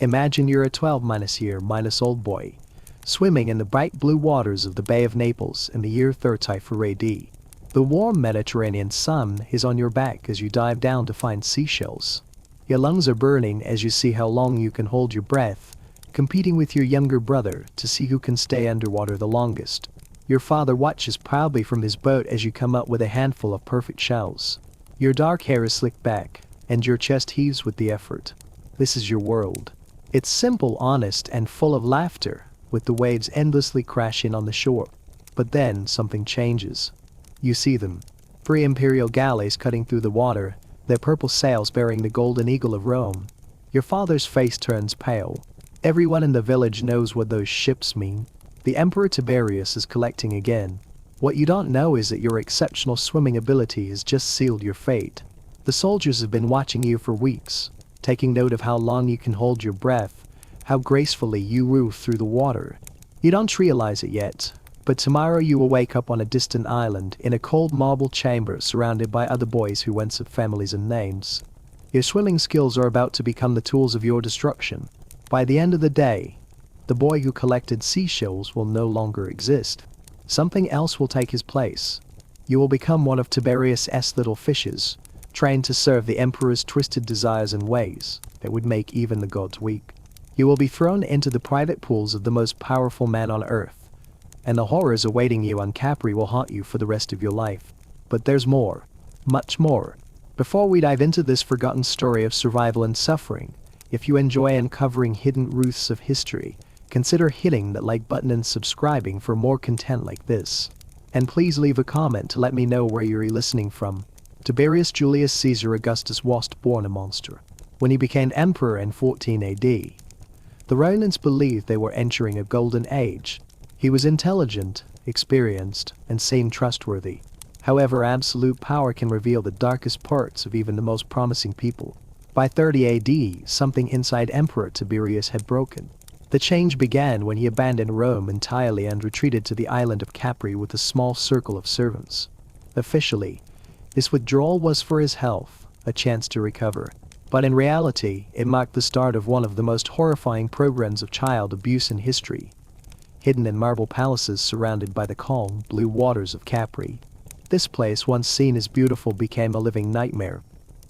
Imagine you're a 12-year-old boy, swimming in the bright blue waters of the Bay of Naples in the year 34 AD. The warm Mediterranean sun is on your back as you dive down to find seashells. Your lungs are burning as you see how long you can hold your breath, competing with your younger brother to see who can stay underwater the longest. Your father watches proudly from his boat as you come up with a handful of perfect shells. Your dark hair is slicked back, and your chest heaves with the effort. This is your world. It's simple, honest, and full of laughter, with the waves endlessly crashing on the shore. But then something changes. You see them. 3 imperial galleys cutting through the water, their purple sails bearing the golden eagle of Rome. Your father's face turns pale. Everyone in the village knows what those ships mean. The Emperor Tiberius is collecting again. What you don't know is that your exceptional swimming ability has just sealed your fate. The soldiers have been watching you for weeks, taking note of how long you can hold your breath, how gracefully you move through the water. You don't realize it yet, but tomorrow you will wake up on a distant island in a cold marble chamber surrounded by other boys who once had families and names. Your swimming skills are about to become the tools of your destruction. By the end of the day, the boy who collected seashells will no longer exist. Something else will take his place. You will become one of Tiberius's little fishes, trained to serve the emperor's twisted desires and ways that would make even the gods weak. You will be thrown into the private pools of the most powerful man on earth, and the horrors awaiting you on Capri will haunt you for the rest of your life. But there's more. Much more. Before we dive into this forgotten story of survival and suffering, if you enjoy uncovering hidden truths of history, consider hitting that like button and subscribing for more content like this. And please leave a comment to let me know where you're listening from. Tiberius Julius Caesar Augustus was born a monster. When he became emperor in 14 AD, the Romans believed they were entering a golden age. He was intelligent, experienced, and seemed trustworthy. However, absolute power can reveal the darkest parts of even the most promising people. By 30 AD, something inside Emperor Tiberius had broken. The change began when he abandoned Rome entirely and retreated to the island of Capri with a small circle of servants. Officially, this withdrawal was for his health, a chance to recover. But in reality, it marked the start of one of the most horrifying programs of child abuse in history. Hidden in marble palaces surrounded by the calm, blue waters of Capri, this place, once seen as beautiful, became a living nightmare.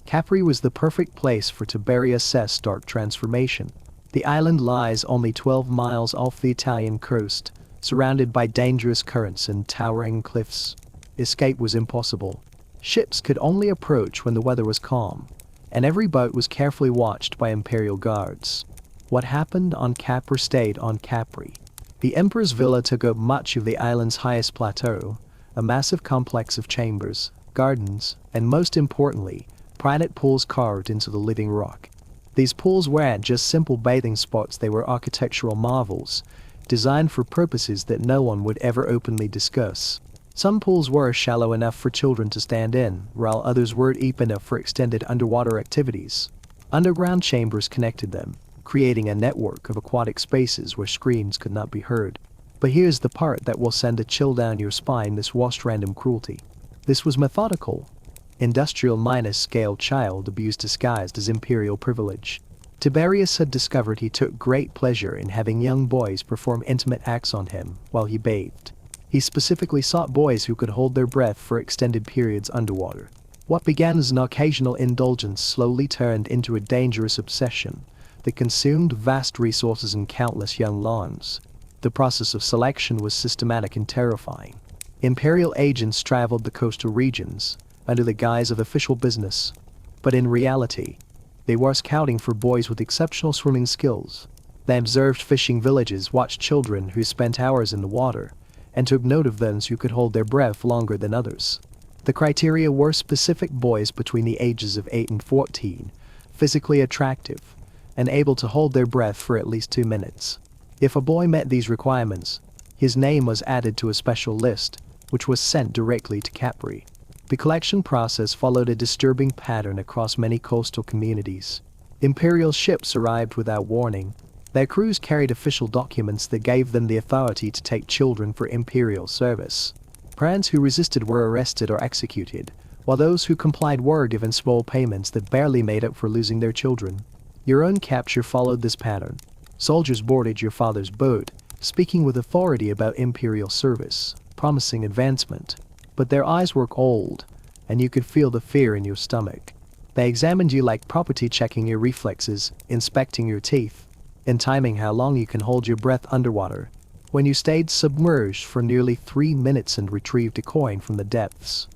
Capri was the perfect place for Tiberius's dark transformation. The island lies only 12 miles off the Italian coast, surrounded by dangerous currents and towering cliffs. Escape was impossible. Ships could only approach when the weather was calm, and every boat was carefully watched by imperial guards. What happened on Capri stayed on Capri. The emperor's villa took up much of the island's highest plateau, a massive complex of chambers, gardens, and most importantly, private pools carved into the living rock. These pools weren't just simple bathing spots, they were architectural marvels, designed for purposes that no one would ever openly discuss. Some pools were shallow enough for children to stand in, while others were deep enough for extended underwater activities. Underground chambers connected them, creating a network of aquatic spaces where screams could not be heard. But here's the part that will send a chill down your spine: this wasn't random cruelty. This was methodical, industrial-scale child abuse disguised as imperial privilege. Tiberius had discovered he took great pleasure in having young boys perform intimate acts on him while he bathed. He specifically sought boys who could hold their breath for extended periods underwater. What began as an occasional indulgence slowly turned into a dangerous obsession that consumed vast resources and countless young lives. The process of selection was systematic and terrifying. Imperial agents traveled the coastal regions under the guise of official business, but in reality, they were scouting for boys with exceptional swimming skills. They observed fishing villages, watched children who spent hours in the water, and took note of those who could hold their breath longer than others. The criteria were specific: boys between the ages of 8 and 14, physically attractive, and able to hold their breath for at least 2 minutes. If a boy met these requirements, his name was added to a special list, which was sent directly to Capri. The collection process followed a disturbing pattern across many coastal communities. Imperial ships arrived without warning. Their crews carried official documents that gave them the authority to take children for imperial service. Parents who resisted were arrested or executed, while those who complied were given small payments that barely made up for losing their children. Your own capture followed this pattern. Soldiers boarded your father's boat, speaking with authority about imperial service, promising advancement. But their eyes were cold, and you could feel the fear in your stomach. They examined you like property, checking your reflexes, inspecting your teeth, and timing how long you can hold your breath underwater. When you stayed submerged for nearly 3 minutes and retrieved a coin from the depths,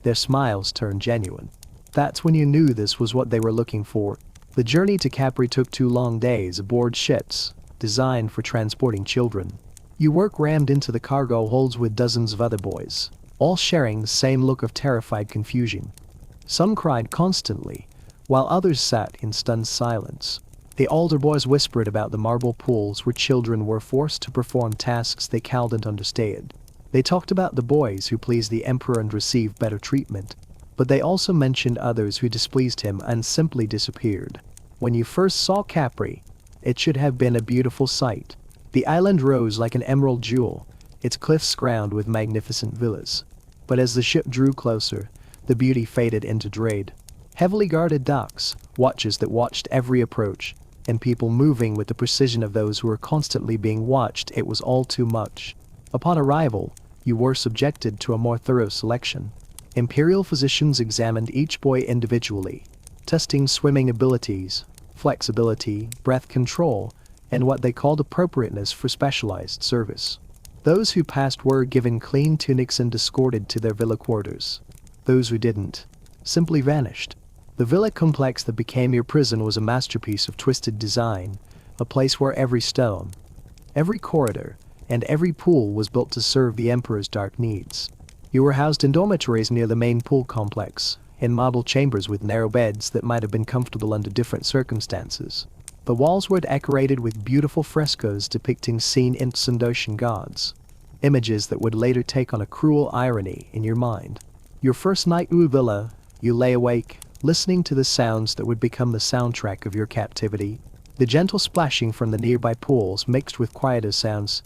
their smiles turned genuine. That's when you knew this was what they were looking for. The journey to Capri took 2 long days aboard ships, designed for transporting children. You were crammed into the cargo holds with dozens of other boys, all sharing the same look of terrified confusion. Some cried constantly, while others sat in stunned silence. The older boys whispered about the marble pools where children were forced to perform tasks they couldn't understand. They talked about the boys who pleased the emperor and received better treatment, but they also mentioned others who displeased him and simply disappeared. When you first saw Capri, it should have been a beautiful sight. The island rose like an emerald jewel, its cliffs crowned with magnificent villas. But as the ship drew closer, the beauty faded into dread. Heavily guarded docks, watches that watched every approach, and people moving with the precision of those who were constantly being watched, it was all too much. Upon arrival, you were subjected to a more thorough selection. Imperial physicians examined each boy individually, testing swimming abilities, flexibility, breath control, and what they called appropriateness for specialized service. Those who passed were given clean tunics and escorted to their villa quarters. Those who didn't simply vanished. The villa complex that became your prison was a masterpiece of twisted design, a place where every stone, every corridor, and every pool was built to serve the emperor's dark needs. You were housed in dormitories near the main pool complex, in model chambers with narrow beds that might have been comfortable under different circumstances. The walls were decorated with beautiful frescoes depicting sea nymphs and ocean gods, images that would later take on a cruel irony in your mind. Your first night in villa, you lay awake, listening to the sounds that would become the soundtrack of your captivity. The gentle splashing from the nearby pools mixed with quieter sounds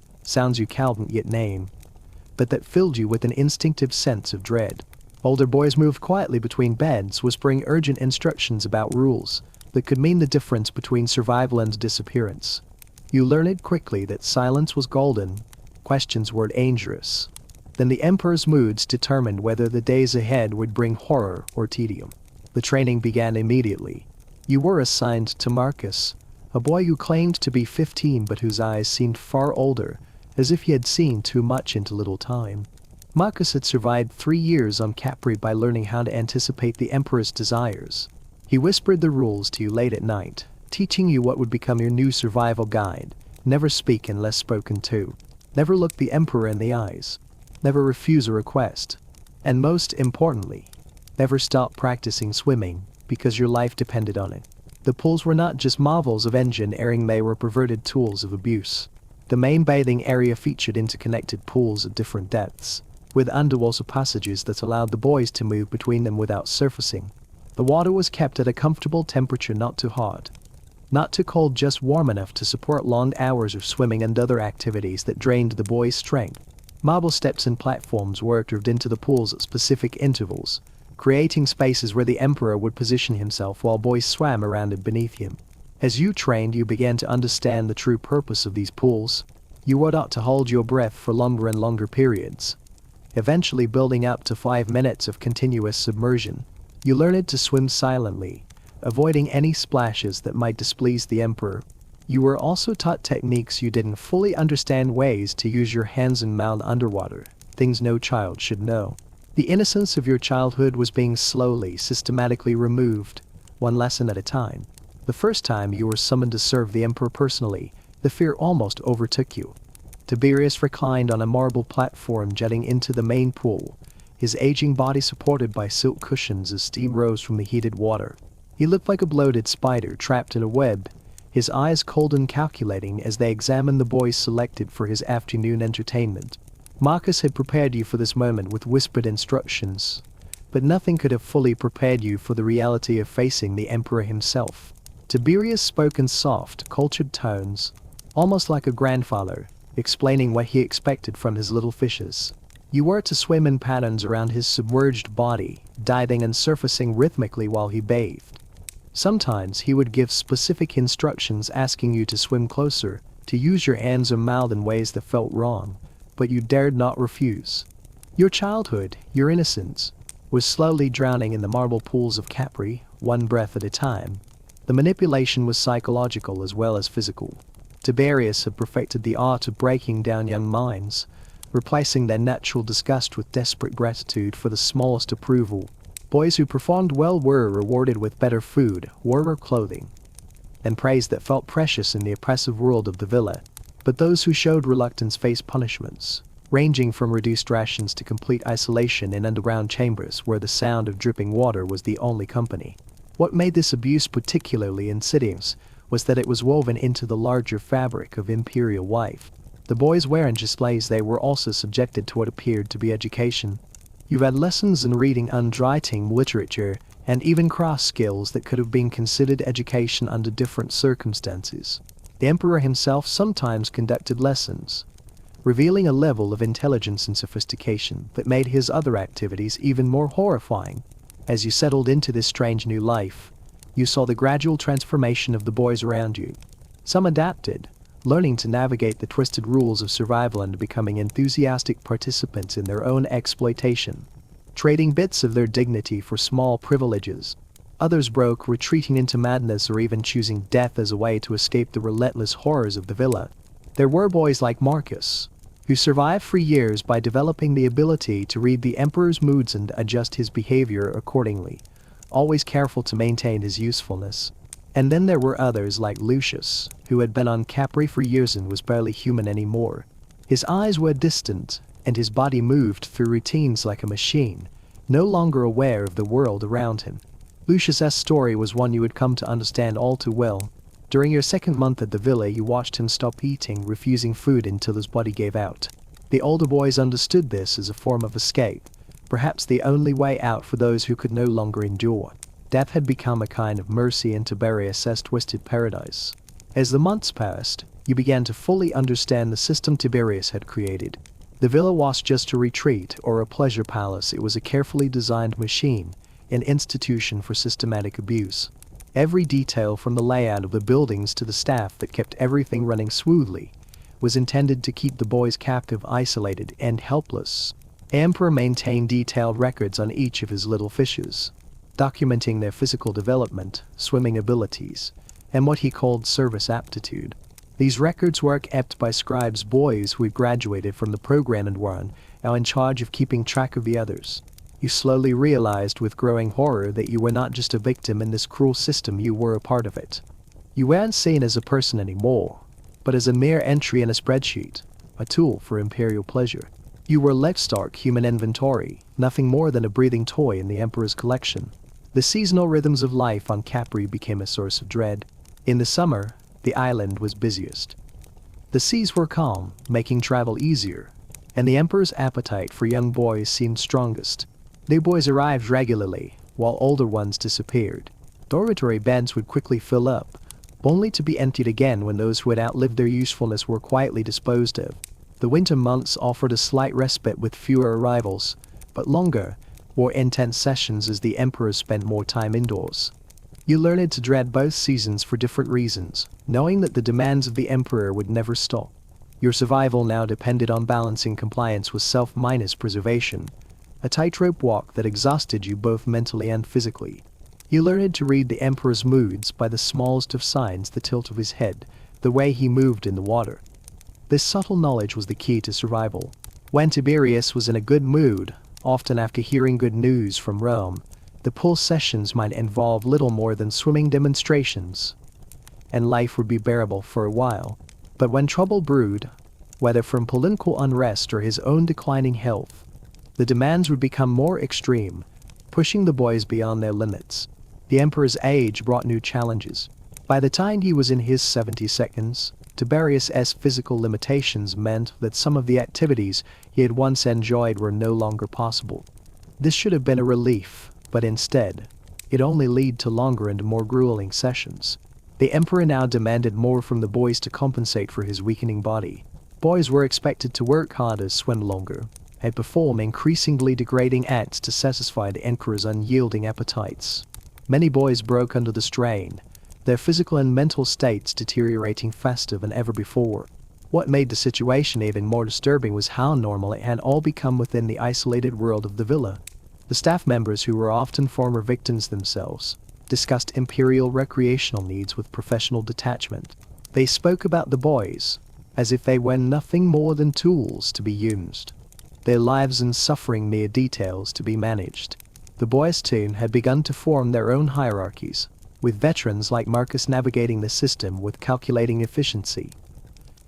you couldn't yet name, but that filled you with an instinctive sense of dread. Older boys moved quietly between beds, whispering urgent instructions about rules that could mean the difference between survival and disappearance. You learned quickly that silence was golden, questions were dangerous. Then the emperor's moods determined whether the days ahead would bring horror or tedium. The training began immediately. You were assigned to Marcus, a boy who claimed to be 15 but whose eyes seemed far older, as if he had seen too much into little time. Marcus had survived 3 years on Capri by learning how to anticipate the emperor's desires. He whispered the rules to you late at night, teaching you what would become your new survival guide. Never speak unless spoken to. Never look the emperor in the eyes. Never refuse a request. And most importantly, never stop practicing swimming, because your life depended on it. The pools were not just marvels of engineering, they were perverted tools of abuse. The main bathing area featured interconnected pools at different depths, with underwater passages that allowed the boys to move between them without surfacing. The water was kept at a comfortable temperature, not too hot, not too cold, just warm enough to support long hours of swimming and other activities that drained the boys' strength. Marble steps and platforms were carved into the pools at specific intervals, creating spaces where the emperor would position himself while boys swam around and beneath him. As you trained, you began to understand the true purpose of these pools. You were taught to hold your breath for longer and longer periods, eventually building up to 5 minutes of continuous submersion. You learned to swim silently, avoiding any splashes that might displease the emperor. You were also taught techniques you didn't fully understand, ways to use your hands and mouth underwater, things no child should know. The innocence of your childhood was being slowly, systematically removed, one lesson at a time. The first time you were summoned to serve the emperor personally, the fear almost overtook you. Tiberius reclined on a marble platform jutting into the main pool, his aging body supported by silk cushions as steam rose from the heated water. He looked like a bloated spider trapped in a web, his eyes cold and calculating as they examined the boys selected for his afternoon entertainment. Marcus had prepared you for this moment with whispered instructions, but nothing could have fully prepared you for the reality of facing the emperor himself. Tiberius spoke in soft, cultured tones, almost like a grandfather, explaining what he expected from his little fishes. You were to swim in patterns around his submerged body, diving and surfacing rhythmically while he bathed. Sometimes he would give specific instructions asking you to swim closer, to use your hands or mouth in ways that felt wrong, but you dared not refuse. Your childhood, your innocence, was slowly drowning in the marble pools of Capri, one breath at a time. The manipulation was psychological as well as physical. Tiberius had perfected the art of breaking down young minds, replacing their natural disgust with desperate gratitude for the smallest approval. Boys who performed well were rewarded with better food, warmer clothing, and praise that felt precious in the oppressive world of the villa. But those who showed reluctance faced punishments, ranging from reduced rations to complete isolation in underground chambers where the sound of dripping water was the only company. What made this abuse particularly insidious was that it was woven into the larger fabric of imperial life. The boys weren't just slaves, they were also subjected to what appeared to be education. You had lessons in reading and writing, literature, and even craft skills that could have been considered education under different circumstances. The emperor himself sometimes conducted lessons, revealing a level of intelligence and sophistication that made his other activities even more horrifying. As you settled into this strange new life, you saw the gradual transformation of the boys around you. Some adapted, learning to navigate the twisted rules of survival and becoming enthusiastic participants in their own exploitation, trading bits of their dignity for small privileges. Others broke, retreating into madness or even choosing death as a way to escape the relentless horrors of the villa. There were boys like Marcus, who survived for years by developing the ability to read the emperor's moods and adjust his behavior accordingly, always careful to maintain his usefulness. And then there were others like Lucius, who had been on Capri for years and was barely human anymore. His eyes were distant, and his body moved through routines like a machine, no longer aware of the world around him. Lucius's story was one you would come to understand all too well. During your second month at the villa, you watched him stop eating, refusing food until his body gave out. The older boys understood this as a form of escape, perhaps the only way out for those who could no longer endure. Death had become a kind of mercy in Tiberius's twisted paradise. As the months passed, you began to fully understand the system Tiberius had created. The villa wasn't just a retreat or a pleasure palace, it was a carefully designed machine, an institution for systematic abuse. Every detail from the layout of the buildings to the staff that kept everything running smoothly was intended to keep the boys captive, isolated, and helpless. The emperor maintained detailed records on each of his little fishes, documenting their physical development, swimming abilities, and what he called service aptitude. These records were kept by scribes, boys who had graduated from the program and were now in charge of keeping track of the others. You slowly realized with growing horror that you were not just a victim in this cruel system, you were a part of it. You weren't seen as a person anymore, but as a mere entry in a spreadsheet, a tool for imperial pleasure. You were livestock, human inventory, nothing more than a breathing toy in the emperor's collection. The seasonal rhythms of life on Capri became a source of dread. In the summer, the island was busiest. The seas were calm, making travel easier, and the emperor's appetite for young boys seemed strongest. New boys arrived regularly, while older ones disappeared. Dormitory beds would quickly fill up, only to be emptied again when those who had outlived their usefulness were quietly disposed of. The winter months offered a slight respite with fewer arrivals, but longer, more intense sessions as the emperor spent more time indoors. You learned to dread both seasons for different reasons, knowing that the demands of the emperor would never stop. Your survival now depended on balancing compliance with self minus preservation, a tightrope walk that exhausted you both mentally and physically. You learned to read the emperor's moods by the smallest of signs, the tilt of his head, the way he moved in the water. This subtle knowledge was the key to survival. When Tiberius was in a good mood, often after hearing good news from Rome, the pool sessions might involve little more than swimming demonstrations, and life would be bearable for a while. But when trouble brewed, whether from political unrest or his own declining health, the demands would become more extreme, pushing the boys beyond their limits. The emperor's age brought new challenges. By the time he was in his 72nd, Tiberius's physical limitations meant that some of the activities he had once enjoyed were no longer possible. This should have been a relief, but instead, it only led to longer and more grueling sessions. The emperor now demanded more from the boys to compensate for his weakening body. Boys were expected to work harder, swim longer, and perform increasingly degrading acts to satisfy the emperor's unyielding appetites. Many boys broke under the strain, their physical and mental states deteriorating faster than ever before. What made the situation even more disturbing was how normal it had all become within the isolated world of the villa. The staff members, who were often former victims themselves, discussed imperial recreational needs with professional detachment. They spoke about the boys as if they were nothing more than tools to be used, their lives and suffering mere details to be managed. The boys too had begun to form their own hierarchies, with veterans like Marcus navigating the system with calculating efficiency,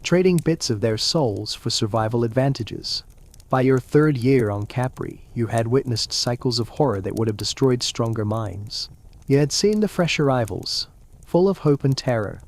trading bits of their souls for survival advantages. By your third year on Capri, you had witnessed cycles of horror that would have destroyed stronger minds. You had seen the fresh arrivals, full of hope and terror,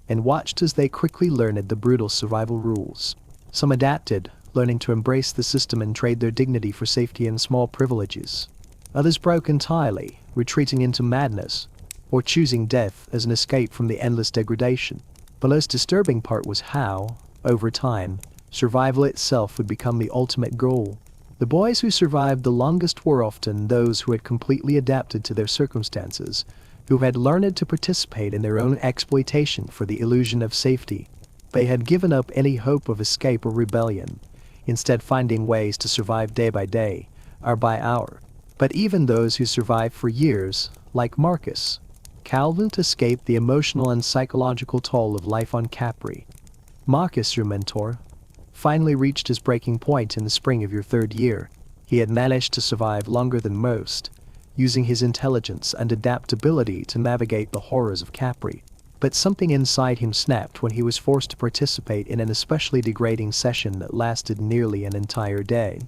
and watched as they quickly learned the brutal survival rules. Some adapted, learning to embrace the system and trade their dignity for safety and small privileges. Others broke entirely, retreating into madness, or choosing death as an escape from the endless degradation. The most disturbing part was how, over time, survival itself would become the ultimate goal. The boys who survived the longest were often those who had completely adapted to their circumstances, who had learned to participate in their own exploitation for the illusion of safety. They had given up any hope of escape or rebellion, instead finding ways to survive day by day, hour by hour. But even those who survived for years, like Marcus, couldn't escape the emotional and psychological toll of life on Capri. Marcus, your mentor, finally reached his breaking point in the spring of your third year. He had managed to survive longer than most, using his intelligence and adaptability to navigate the horrors of Capri. But something inside him snapped when he was forced to participate in an especially degrading session that lasted nearly an entire day.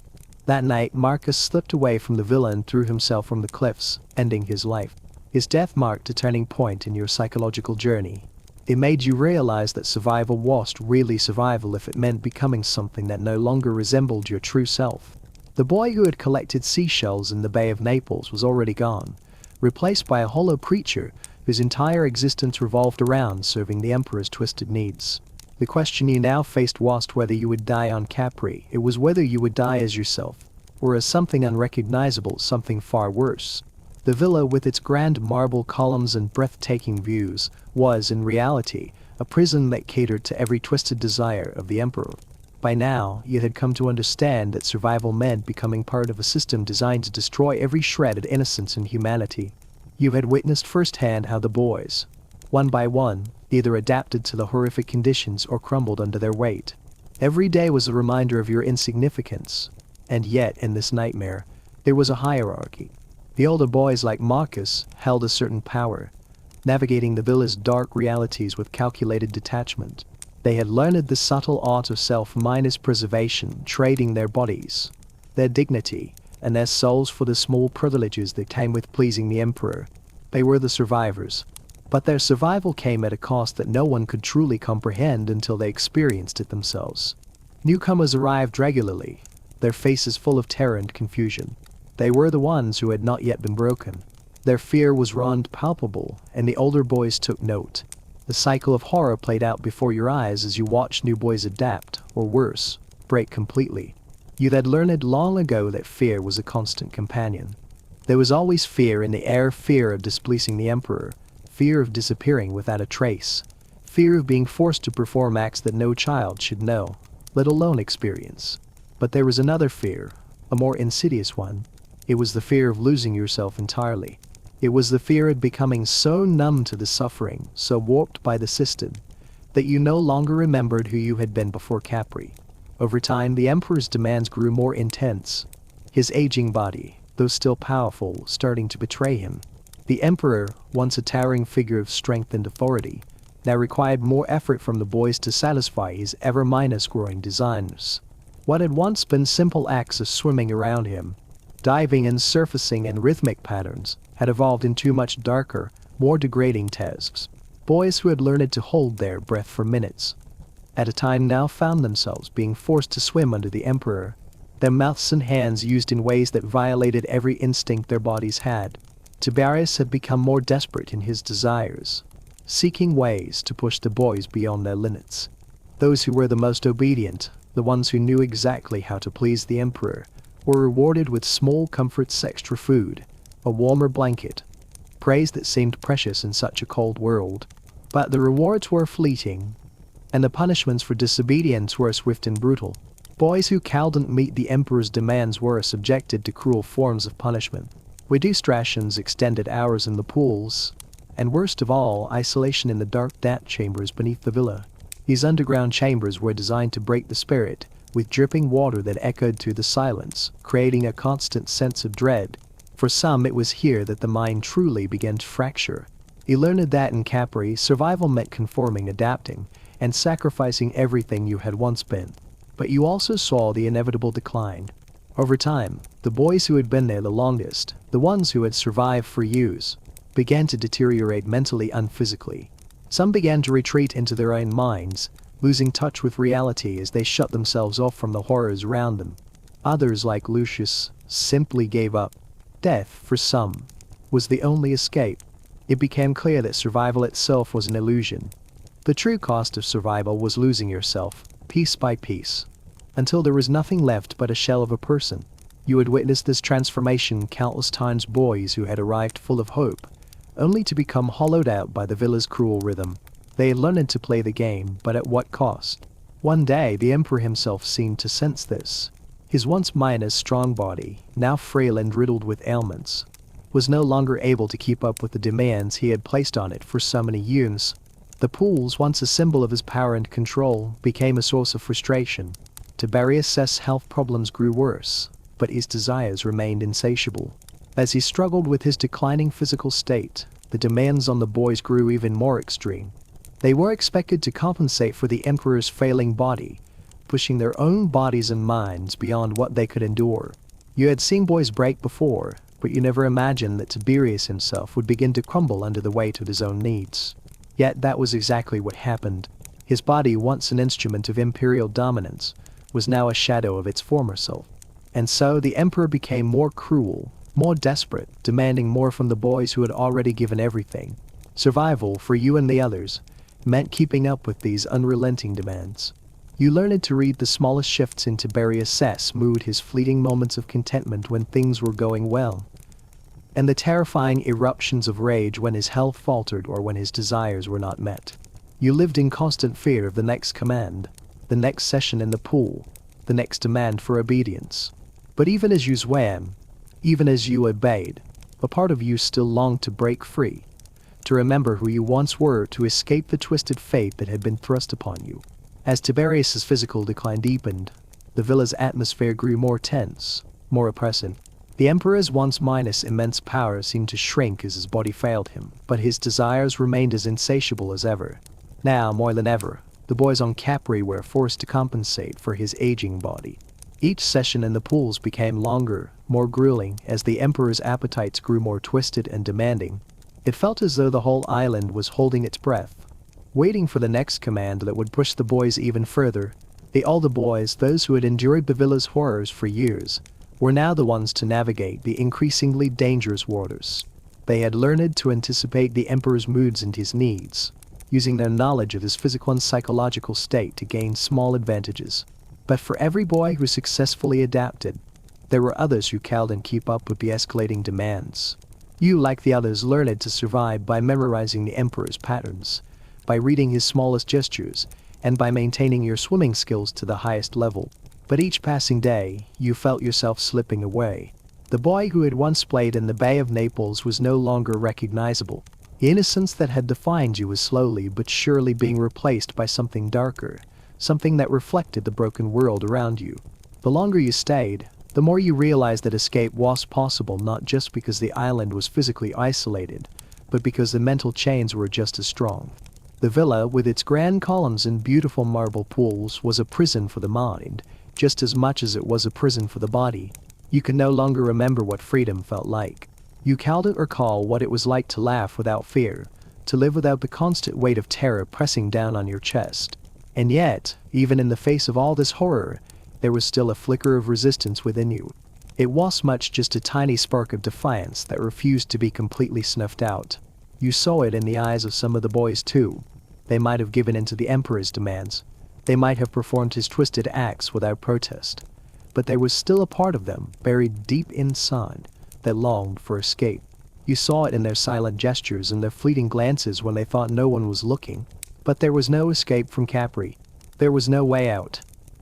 That night, Marcus slipped away from the villa and threw himself from the cliffs, ending his life. His death marked a turning point in your psychological journey. It made you realize that survival wasn't really survival if it meant becoming something that no longer resembled your true self. The boy who had collected seashells in the Bay of Naples was already gone, replaced by a hollow creature whose entire existence revolved around serving the Emperor's twisted needs. The question you now faced wasn't whether you would die on Capri, it was whether you would die as yourself, or as something unrecognizable, something far worse. The villa, with its grand marble columns and breathtaking views, was, in reality, a prison that catered to every twisted desire of the Emperor. By now, you had come to understand that survival meant becoming part of a system designed to destroy every shred of innocence and humanity. You had witnessed firsthand how the boys, one by one, either adapted to the horrific conditions or crumbled under their weight. Every day was a reminder of your insignificance, and yet, in this nightmare, there was a hierarchy. The older boys, like Marcus, held a certain power, navigating the villa's dark realities with calculated detachment. They had learned the subtle art of self-preservation, trading their bodies, their dignity, and their souls for the small privileges that came with pleasing the Emperor. They were the survivors, but their survival came at a cost that no one could truly comprehend until they experienced it themselves. Newcomers arrived regularly, their faces full of terror and confusion. They were the ones who had not yet been broken. Their fear was raw and palpable, and the older boys took note. The cycle of horror played out before your eyes as you watched new boys adapt, or worse, break completely. You had learned long ago that fear was a constant companion. There was always fear in the air, fear of displeasing the Emperor, fear of disappearing without a trace, fear of being forced to perform acts that no child should know, let alone experience. But there was another fear, a more insidious one. It was the fear of losing yourself entirely. It was the fear of becoming so numb to the suffering, so warped by the system, that you no longer remembered who you had been before Capri. Over time, the Emperor's demands grew more intense. His aging body, though still powerful, starting to betray him. The Emperor, once a towering figure of strength and authority, now required more effort from the boys to satisfy his ever-growing desires. What had once been simple acts of swimming around him, diving and surfacing in rhythmic patterns, had evolved into much darker, more degrading tasks. Boys who had learned to hold their breath for minutes at a time now found themselves being forced to swim under the Emperor, their mouths and hands used in ways that violated every instinct their bodies had. Tiberius had become more desperate in his desires, seeking ways to push the boys beyond their limits. Those who were the most obedient, the ones who knew exactly how to please the Emperor, were rewarded with small comforts, extra food, a warmer blanket, praise that seemed precious in such a cold world. But the rewards were fleeting, and the punishments for disobedience were swift and brutal. Boys who couldn't meet the emperor's demands were subjected to cruel forms of punishment. Reduced rations, extended hours in the pools, and worst of all, isolation in the dark damp chambers beneath the villa. These underground chambers were designed to break the spirit, with dripping water that echoed through the silence, creating a constant sense of dread. For some, it was here that the mind truly began to fracture. You learned that in Capri, survival meant conforming, adapting, and sacrificing everything you had once been. But you also saw the inevitable decline. Over time, the boys who had been there the longest, the ones who had survived for years, began to deteriorate mentally and physically. Some began to retreat into their own minds, losing touch with reality as they shut themselves off from the horrors around them. Others, like Lucius, simply gave up. Death, for some, was the only escape. It became clear that survival itself was an illusion. The true cost of survival was losing yourself, piece by piece, until there was nothing left but a shell of a person. You had witnessed this transformation countless times. Boys who had arrived full of hope, only to become hollowed out by the villa's cruel rhythm. They had learned to play the game, but at what cost? One day, the emperor himself seemed to sense this. His once minus strong body, now frail and riddled with ailments, was no longer able to keep up with the demands he had placed on it for so many years. The pools, once a symbol of his power and control, became a source of frustration. Tiberius's health problems grew worse, but his desires remained insatiable. As he struggled with his declining physical state, the demands on the boys grew even more extreme. They were expected to compensate for the emperor's failing body, pushing their own bodies and minds beyond what they could endure. You had seen boys break before, but you never imagined that Tiberius himself would begin to crumble under the weight of his own needs. Yet that was exactly what happened. His body, once an instrument of imperial dominance, was now a shadow of its former self. And so the emperor became more cruel, more desperate, demanding more from the boys who had already given everything. Survival, for you and the others, meant keeping up with these unrelenting demands. You learned to read the smallest shifts in Tiberius's mood, his fleeting moments of contentment when things were going well, and the terrifying eruptions of rage when his health faltered or when his desires were not met. You lived in constant fear of the next command, the next session in the pool, the next demand for obedience. But even as you swam, even as you obeyed, a part of you still longed to break free, to remember who you once were, to escape the twisted fate that had been thrust upon you. As Tiberius's physical decline deepened, the villa's atmosphere grew more tense, more oppressive. The emperor's once minus immense power seemed to shrink as his body failed him, but his desires remained as insatiable as ever. Now, more than ever, the boys on Capri were forced to compensate for his aging body. Each session in the pools became longer, more grueling, as the emperor's appetites grew more twisted and demanding. It felt as though the whole island was holding its breath, waiting for the next command that would push the boys even further. The older boys, those who had endured the villa's horrors for years, were now the ones to navigate the increasingly dangerous waters. They had learned to anticipate the emperor's moods and his needs, using their knowledge of his physical and psychological state to gain small advantages. But for every boy who successfully adapted, there were others who couldn't keep up with the escalating demands. You, like the others, learned to survive by memorizing the emperor's patterns, by reading his smallest gestures, and by maintaining your swimming skills to the highest level. But each passing day, you felt yourself slipping away. The boy who had once played in the Bay of Naples was no longer recognizable. The innocence that had defined you was slowly but surely being replaced by something darker, something that reflected the broken world around you. The longer you stayed, the more you realized that escape was possible, not just because the island was physically isolated, but because the mental chains were just as strong. The villa, with its grand columns and beautiful marble pools, was a prison for the mind, just as much as it was a prison for the body. You could no longer remember what freedom felt like. You couldn't recall what it was like to laugh without fear, to live without the constant weight of terror pressing down on your chest. And yet, even in the face of all this horror, there was still a flicker of resistance within you. It was much just a tiny spark of defiance that refused to be completely snuffed out. You saw it in the eyes of some of the boys too. They might have given in to the emperor's demands. They might have performed his twisted acts without protest. But there was still a part of them, buried deep inside, that longed for escape. You saw it in their silent gestures and their fleeting glances when they thought no one was looking. But there was no escape from Capri. There was no way out.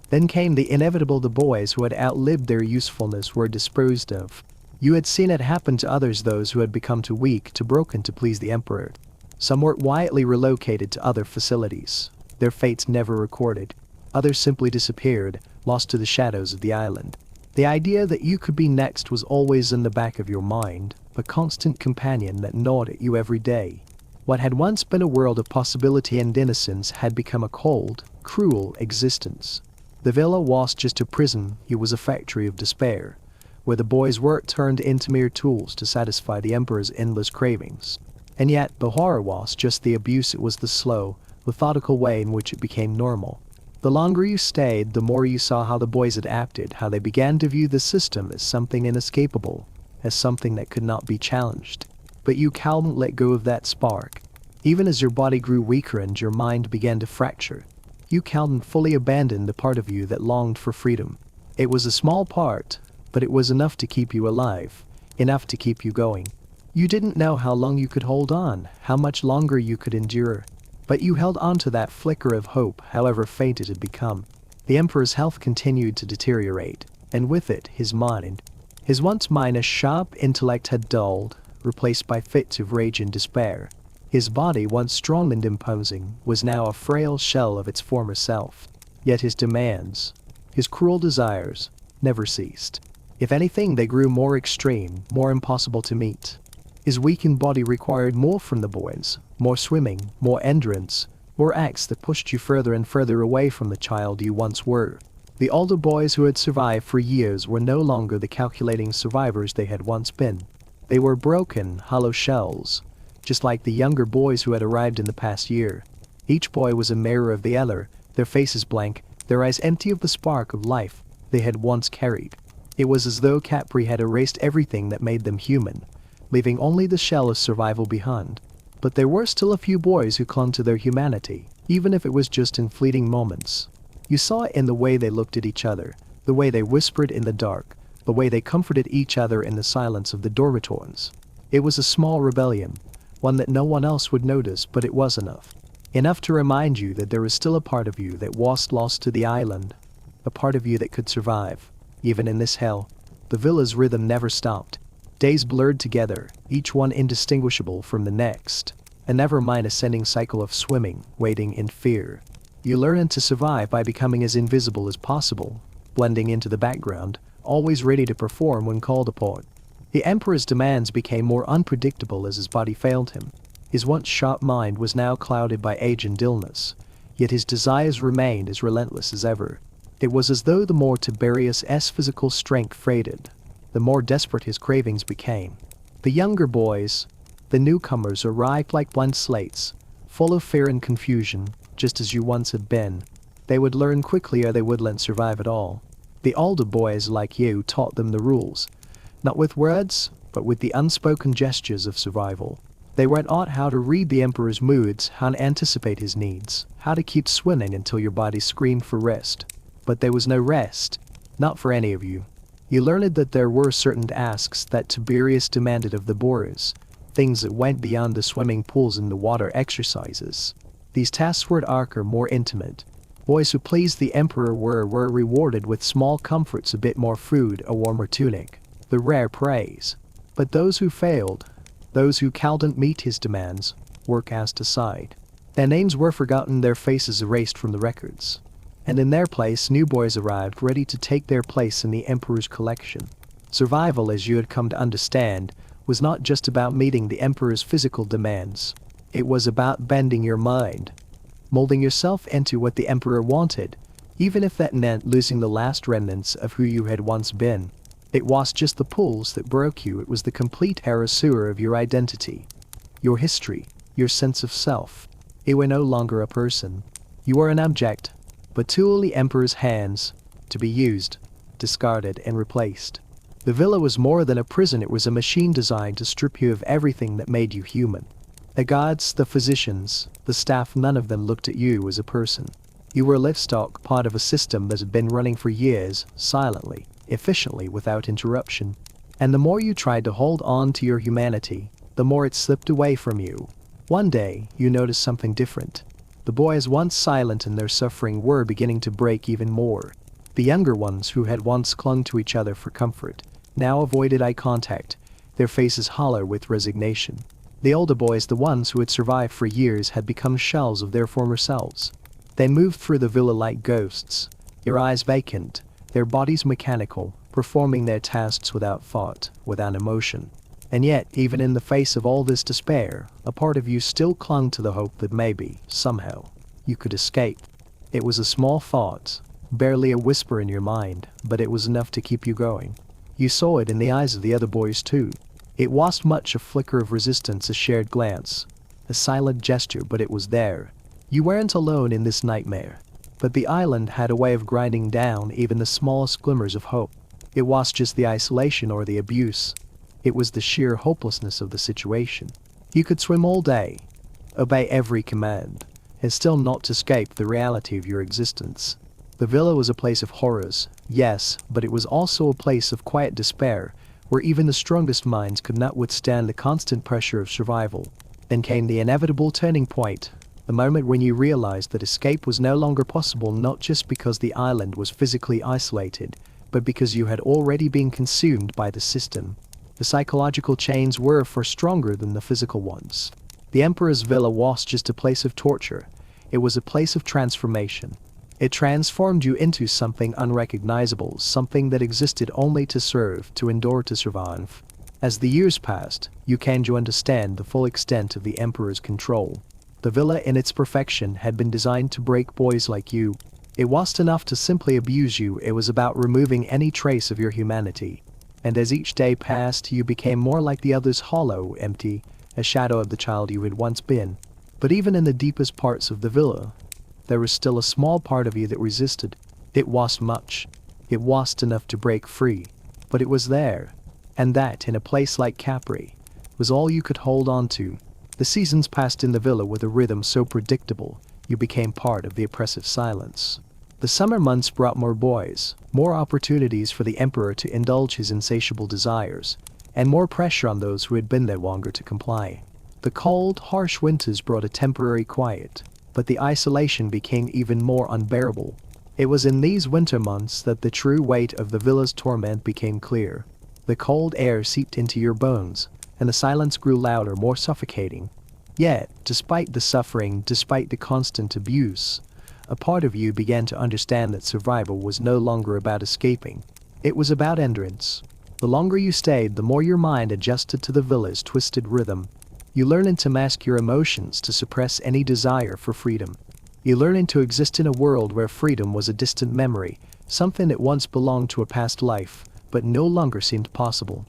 Then came the inevitable. The boys who had outlived their usefulness were disposed of. You had seen it happen to others, those who had become too weak, too broken to please the emperor. Some were quietly relocated to other facilities, their fates never recorded. Others simply disappeared, lost to the shadows of the island. The idea that you could be next was always in the back of your mind, a constant companion that gnawed at you every day. What had once been a world of possibility and innocence had become a cold, cruel existence. The villa was just a prison, it was a factory of despair, where the boys' work turned into mere tools to satisfy the emperor's endless cravings. And yet, the horror was just the abuse, it was the slow, methodical way in which it became normal. The longer you stayed, the more you saw how the boys adapted, how they began to view the system as something inescapable, as something that could not be challenged. But you couldn't let go of that spark. Even as your body grew weaker and your mind began to fracture, you couldn't fully abandon the part of you that longed for freedom. It was a small part, but it was enough to keep you alive, enough to keep you going. You didn't know how long you could hold on, how much longer you could endure. But you held on to that flicker of hope, however faint it had become. The emperor's health continued to deteriorate, and with it, his mind. His once minus sharp intellect had dulled, replaced by fits of rage and despair. His body, once strong and imposing, was now a frail shell of its former self. Yet his demands, his cruel desires, never ceased. If anything, they grew more extreme, more impossible to meet. His weakened body required more from the boys, more swimming, more endurance, more acts that pushed you further and further away from the child you once were. The older boys who had survived for years were no longer the calculating survivors they had once been. They were broken, hollow shells, just like the younger boys who had arrived in the past year. Each boy was a mirror of the other, their faces blank, their eyes empty of the spark of life they had once carried. It was as though Capri had erased everything that made them human, leaving only the shell of survival behind. But there were still a few boys who clung to their humanity, even if it was just in fleeting moments. You saw it in the way they looked at each other, the way they whispered in the dark, the way they comforted each other in the silence of the dormitories. It was a small rebellion, one that no one else would notice, but it was enough. Enough to remind you that there was still a part of you that was lost to the island, a part of you that could survive, even in this hell. The villa's rhythm never stopped. Days blurred together, each one indistinguishable from the next, a never-mind ascending cycle of swimming, waiting in fear. You learned to survive by becoming as invisible as possible, blending into the background, always ready to perform when called upon. The emperor's demands became more unpredictable as his body failed him. His once sharp mind was now clouded by age and illness, yet his desires remained as relentless as ever. It was as though the more Tiberius' physical strength faded, the more desperate his cravings became. The younger boys, the newcomers, arrived like blank slates, full of fear and confusion, just as you once had been. They would learn quickly or they wouldn't survive at all. The older boys, like you, taught them the rules, not with words, but with the unspoken gestures of survival. They were taught how to read the emperor's moods, how to anticipate his needs, how to keep swimming until your body screamed for rest. But there was no rest, not for any of you. You learned that there were certain tasks that Tiberius demanded of the boys, things that went beyond the swimming pools and the water exercises. These tasks were darker, more intimate. Boys who pleased the emperor were rewarded with small comforts, a bit more food, a warmer tunic, the rare praise. But those who failed, those who couldn't meet his demands, were cast aside. Their names were forgotten, their faces erased from the records. And in their place, new boys arrived, ready to take their place in the emperor's collection. Survival, as you had come to understand, was not just about meeting the emperor's physical demands. It was about bending your mind, molding yourself into what the emperor wanted, even if that meant losing the last remnants of who you had once been. It was just the pools that broke you, it was the complete erasure of your identity, your history, your sense of self. You were no longer a person. You were an object, but tool in the emperor's hands, to be used, discarded, and replaced. The villa was more than a prison, it was a machine designed to strip you of everything that made you human. The guards, the physicians, the staff, none of them looked at you as a person. You were a livestock, part of a system that had been running for years, silently, efficiently, without interruption. And the more you tried to hold on to your humanity, the more it slipped away from you. One day, you noticed something different. The boys once silent in their suffering were beginning to break even more. The younger ones who had once clung to each other for comfort, now avoided eye contact, their faces hollow with resignation. The older boys, the ones who had survived for years, had become shells of their former selves. They moved through the villa like ghosts, their eyes vacant, their bodies mechanical, performing their tasks without thought, without emotion. And yet, even in the face of all this despair, a part of you still clung to the hope that maybe, somehow, you could escape. It was a small thought, barely a whisper in your mind, but it was enough to keep you going. You saw it in the eyes of the other boys too. It wasn't much a flicker of resistance, a shared glance, a silent gesture, but it was there. You weren't alone in this nightmare. But the island had a way of grinding down even the smallest glimmers of hope. It was just the isolation or the abuse. It was the sheer hopelessness of the situation. You could swim all day, obey every command, and still not escape the reality of your existence. The villa was a place of horrors, yes, but it was also a place of quiet despair, where even the strongest minds could not withstand the constant pressure of survival. Then came the inevitable turning point, the moment when you realized that escape was no longer possible, not just because the island was physically isolated, but because you had already been consumed by the system. The psychological chains were far stronger than the physical ones. The Emperor's Villa was just a place of torture. It was a place of transformation. It transformed you into something unrecognizable, something that existed only to serve, to endure, to survive. As the years passed, you came to understand the full extent of the Emperor's control. The villa in its perfection had been designed to break boys like you. It wasn't enough to simply abuse you, it was about removing any trace of your humanity. And as each day passed, you became more like the others, hollow, empty, a shadow of the child you had once been. But even in the deepest parts of the villa, there was still a small part of you that resisted. It wasn't much. It wasn't enough to break free. But it was there. And that, in a place like Capri, was all you could hold on to. The seasons passed in the villa with a rhythm so predictable, you became part of the oppressive silence. The summer months brought more boys, more opportunities for the Emperor to indulge his insatiable desires, and more pressure on those who had been there longer to comply. The cold, harsh winters brought a temporary quiet, but the isolation became even more unbearable. It was in these winter months that the true weight of the villa's torment became clear. The cold air seeped into your bones, and the silence grew louder, more suffocating. Yet, despite the suffering, despite the constant abuse, a part of you began to understand that survival was no longer about escaping. It was about endurance. The longer you stayed, the more your mind adjusted to the villa's twisted rhythm. You learned to mask your emotions, to suppress any desire for freedom. You learned to exist in a world where freedom was a distant memory, something that once belonged to a past life, but no longer seemed possible.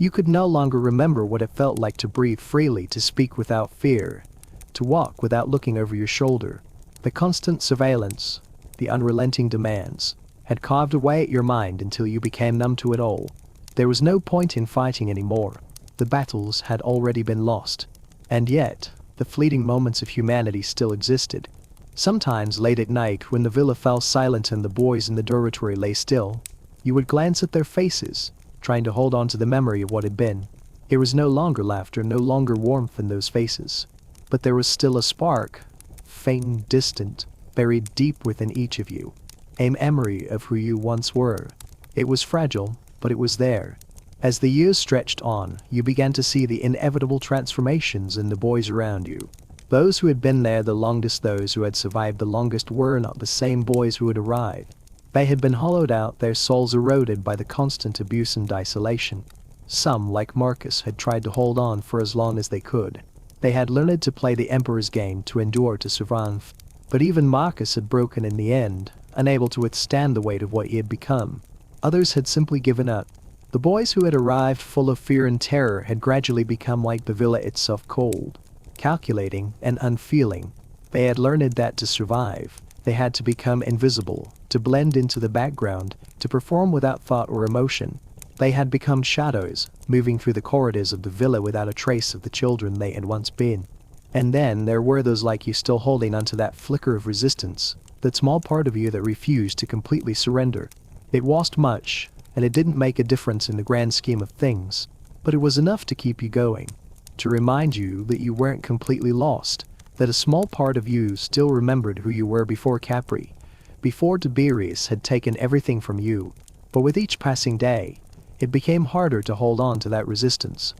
You could no longer remember what it felt like to breathe freely, to speak without fear, to walk without looking over your shoulder. The constant surveillance, the unrelenting demands, had carved away at your mind until you became numb to it all. There was no point in fighting anymore. The battles had already been lost. And yet, the fleeting moments of humanity still existed. Sometimes late at night, when the villa fell silent and the boys in the dormitory lay still, you would glance at their faces, trying to hold on to the memory of what had been. There was no longer laughter, no longer warmth in those faces. But there was still a spark, faint and distant, buried deep within each of you. A memory of who you once were. It was fragile, but it was there. As the years stretched on, you began to see the inevitable transformations in the boys around you. Those who had been there the longest, those who had survived the longest, were not the same boys who had arrived. They had been hollowed out, their souls eroded by the constant abuse and isolation. Some, like Marcus, had tried to hold on for as long as they could. They had learned to play the Emperor's game, to endure, to survive. But even Marcus had broken in the end, unable to withstand the weight of what he had become. Others had simply given up. The boys who had arrived full of fear and terror had gradually become like the villa itself, cold, calculating, and unfeeling. They had learned that to survive, they had to become invisible, to blend into the background, to perform without thought or emotion. They had become shadows, moving through the corridors of the villa without a trace of the children they had once been. And then there were those like you still holding onto that flicker of resistance, that small part of you that refused to completely surrender. It wasn't much, and it didn't make a difference in the grand scheme of things, but it was enough to keep you going, to remind you that you weren't completely lost, that a small part of you still remembered who you were before Capri, before Tiberius had taken everything from you. But with each passing day, it became harder to hold on to that resistance.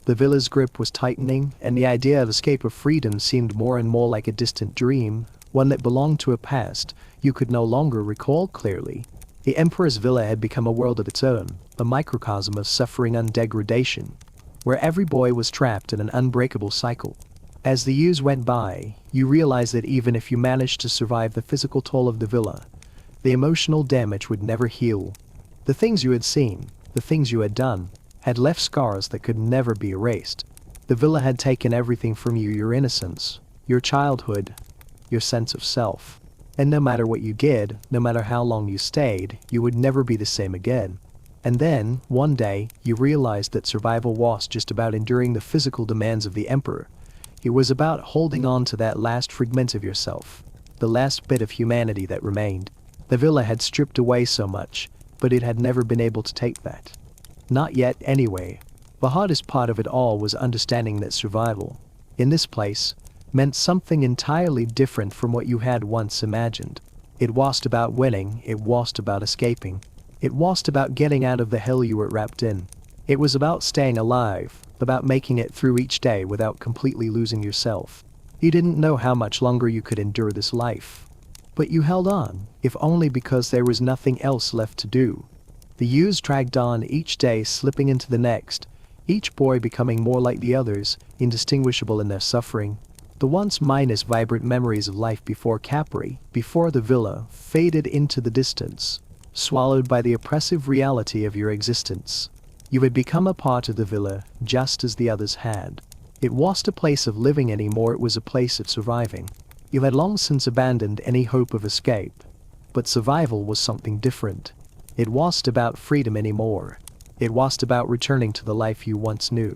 The villa's grip was tightening, and the idea of escape or freedom seemed more and more like a distant dream, one that belonged to a past you could no longer recall clearly. The Emperor's villa had become a world of its own, a microcosm of suffering and degradation, where every boy was trapped in an unbreakable cycle. As the years went by, you realized that even if you managed to survive the physical toll of the villa, the emotional damage would never heal. The things you had seen, the things you had done, had left scars that could never be erased. The villa had taken everything from you: your innocence, your childhood, your sense of self. And no matter what you did, no matter how long you stayed, you would never be the same again. And then, one day, you realized that survival wasn't just about enduring the physical demands of the Emperor. It was about holding on to that last fragment of yourself, the last bit of humanity that remained. The villa had stripped away so much, but it had never been able to take that. Not yet, anyway. The hardest part of it all was understanding that survival, in this place, meant something entirely different from what you had once imagined. It wasn't about winning, it wasn't about escaping. It wasn't about getting out of the hell you were wrapped in. It was about staying alive, about making it through each day without completely losing yourself. You didn't know how much longer you could endure this life. But you held on, if only because there was nothing else left to do. The years dragged on, each day slipping into the next, each boy becoming more like the others, indistinguishable in their suffering. The once minus vibrant memories of life before Capri, before the villa, faded into the distance, swallowed by the oppressive reality of your existence. You had become a part of the villa, just as the others had. It wasn't a place of living anymore, it was a place of surviving. You had long since abandoned any hope of escape. But survival was something different. It wasn't about freedom anymore. It wasn't about returning to the life you once knew.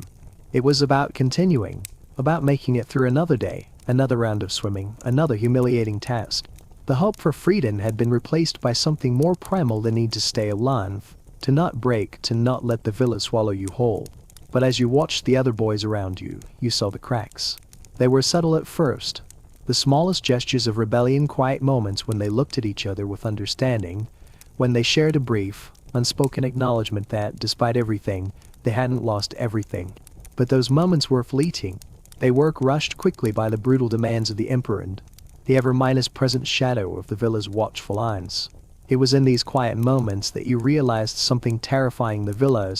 It was about continuing, about making it through another day, another round of swimming, another humiliating task. The hope for freedom had been replaced by something more primal: the need to stay alive, to not break, to not let the villa swallow you whole. But as you watched the other boys around you, you saw the cracks. They were subtle at first. The smallest gestures of rebellion, quiet moments when they looked at each other with understanding, when they shared a brief, unspoken acknowledgement that, despite everything, they hadn't lost everything. But those moments were fleeting. They were rushed quickly by the brutal demands of the Emperor and the ever-present shadow of the villa's watchful eyes. It was in these quiet moments that you realized something terrifying: the villa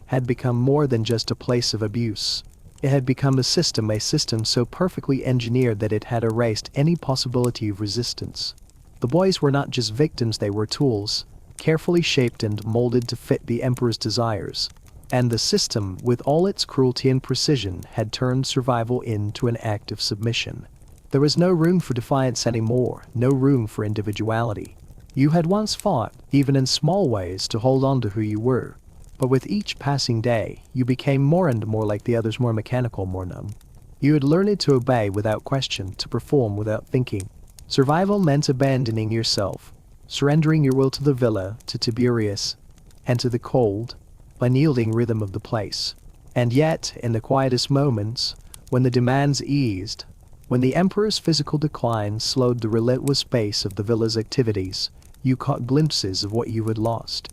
had become more than just a place of abuse. It had become a system so perfectly engineered that it had erased any possibility of resistance. The boys were not just victims, they were tools, carefully shaped and molded to fit the Emperor's desires. And the system, with all its cruelty and precision, had turned survival into an act of submission. There was no room for defiance anymore, no room for individuality. You had once fought, even in small ways, to hold on to who you were. But with each passing day, you became more and more like the others, more mechanical, more numb. You had learned to obey without question, to perform without thinking. Survival meant abandoning yourself, surrendering your will to the villa, to Tiberius, and to the cold, unyielding rhythm of the place. And yet, in the quietest moments, when the demands eased, when the Emperor's physical decline slowed the relentless pace of the villa's activities, you caught glimpses of what you had lost.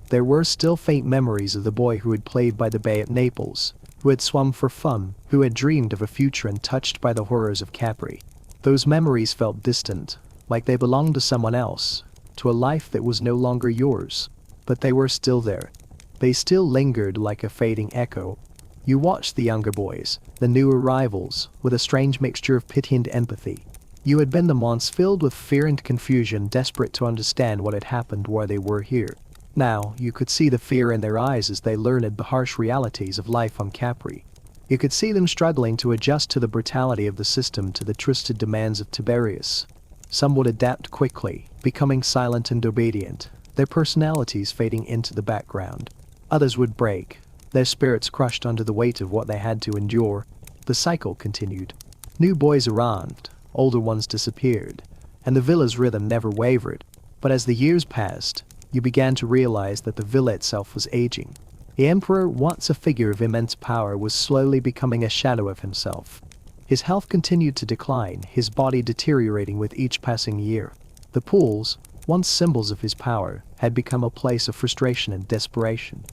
There were still faint memories of the boy who had played by the bay at Naples, who had swum for fun, who had dreamed of a future untouched by the horrors of Capri. Those memories felt distant, like they belonged to someone else, to a life that was no longer yours. But they were still there. They still lingered like a fading echo. You watched the younger boys, the new arrivals, with a strange mixture of pity and empathy. You had been the once filled with fear and confusion, desperate to understand what had happened, why they were here. Now, you could see the fear in their eyes as they learned the harsh realities of life on Capri. You could see them struggling to adjust to the brutality of the system, to the twisted demands of Tiberius. Some would adapt quickly, becoming silent and obedient, their personalities fading into the background. Others would break, their spirits crushed under the weight of what they had to endure. The cycle continued. New boys arrived, older ones disappeared, and the villa's rhythm never wavered. But as the years passed, you began to realize that the villa itself was aging. The emperor, once a figure of immense power, was slowly becoming a shadow of himself. His health continued to decline, his body deteriorating with each passing year. The pools, once symbols of his power, had become a place of frustration and desperation.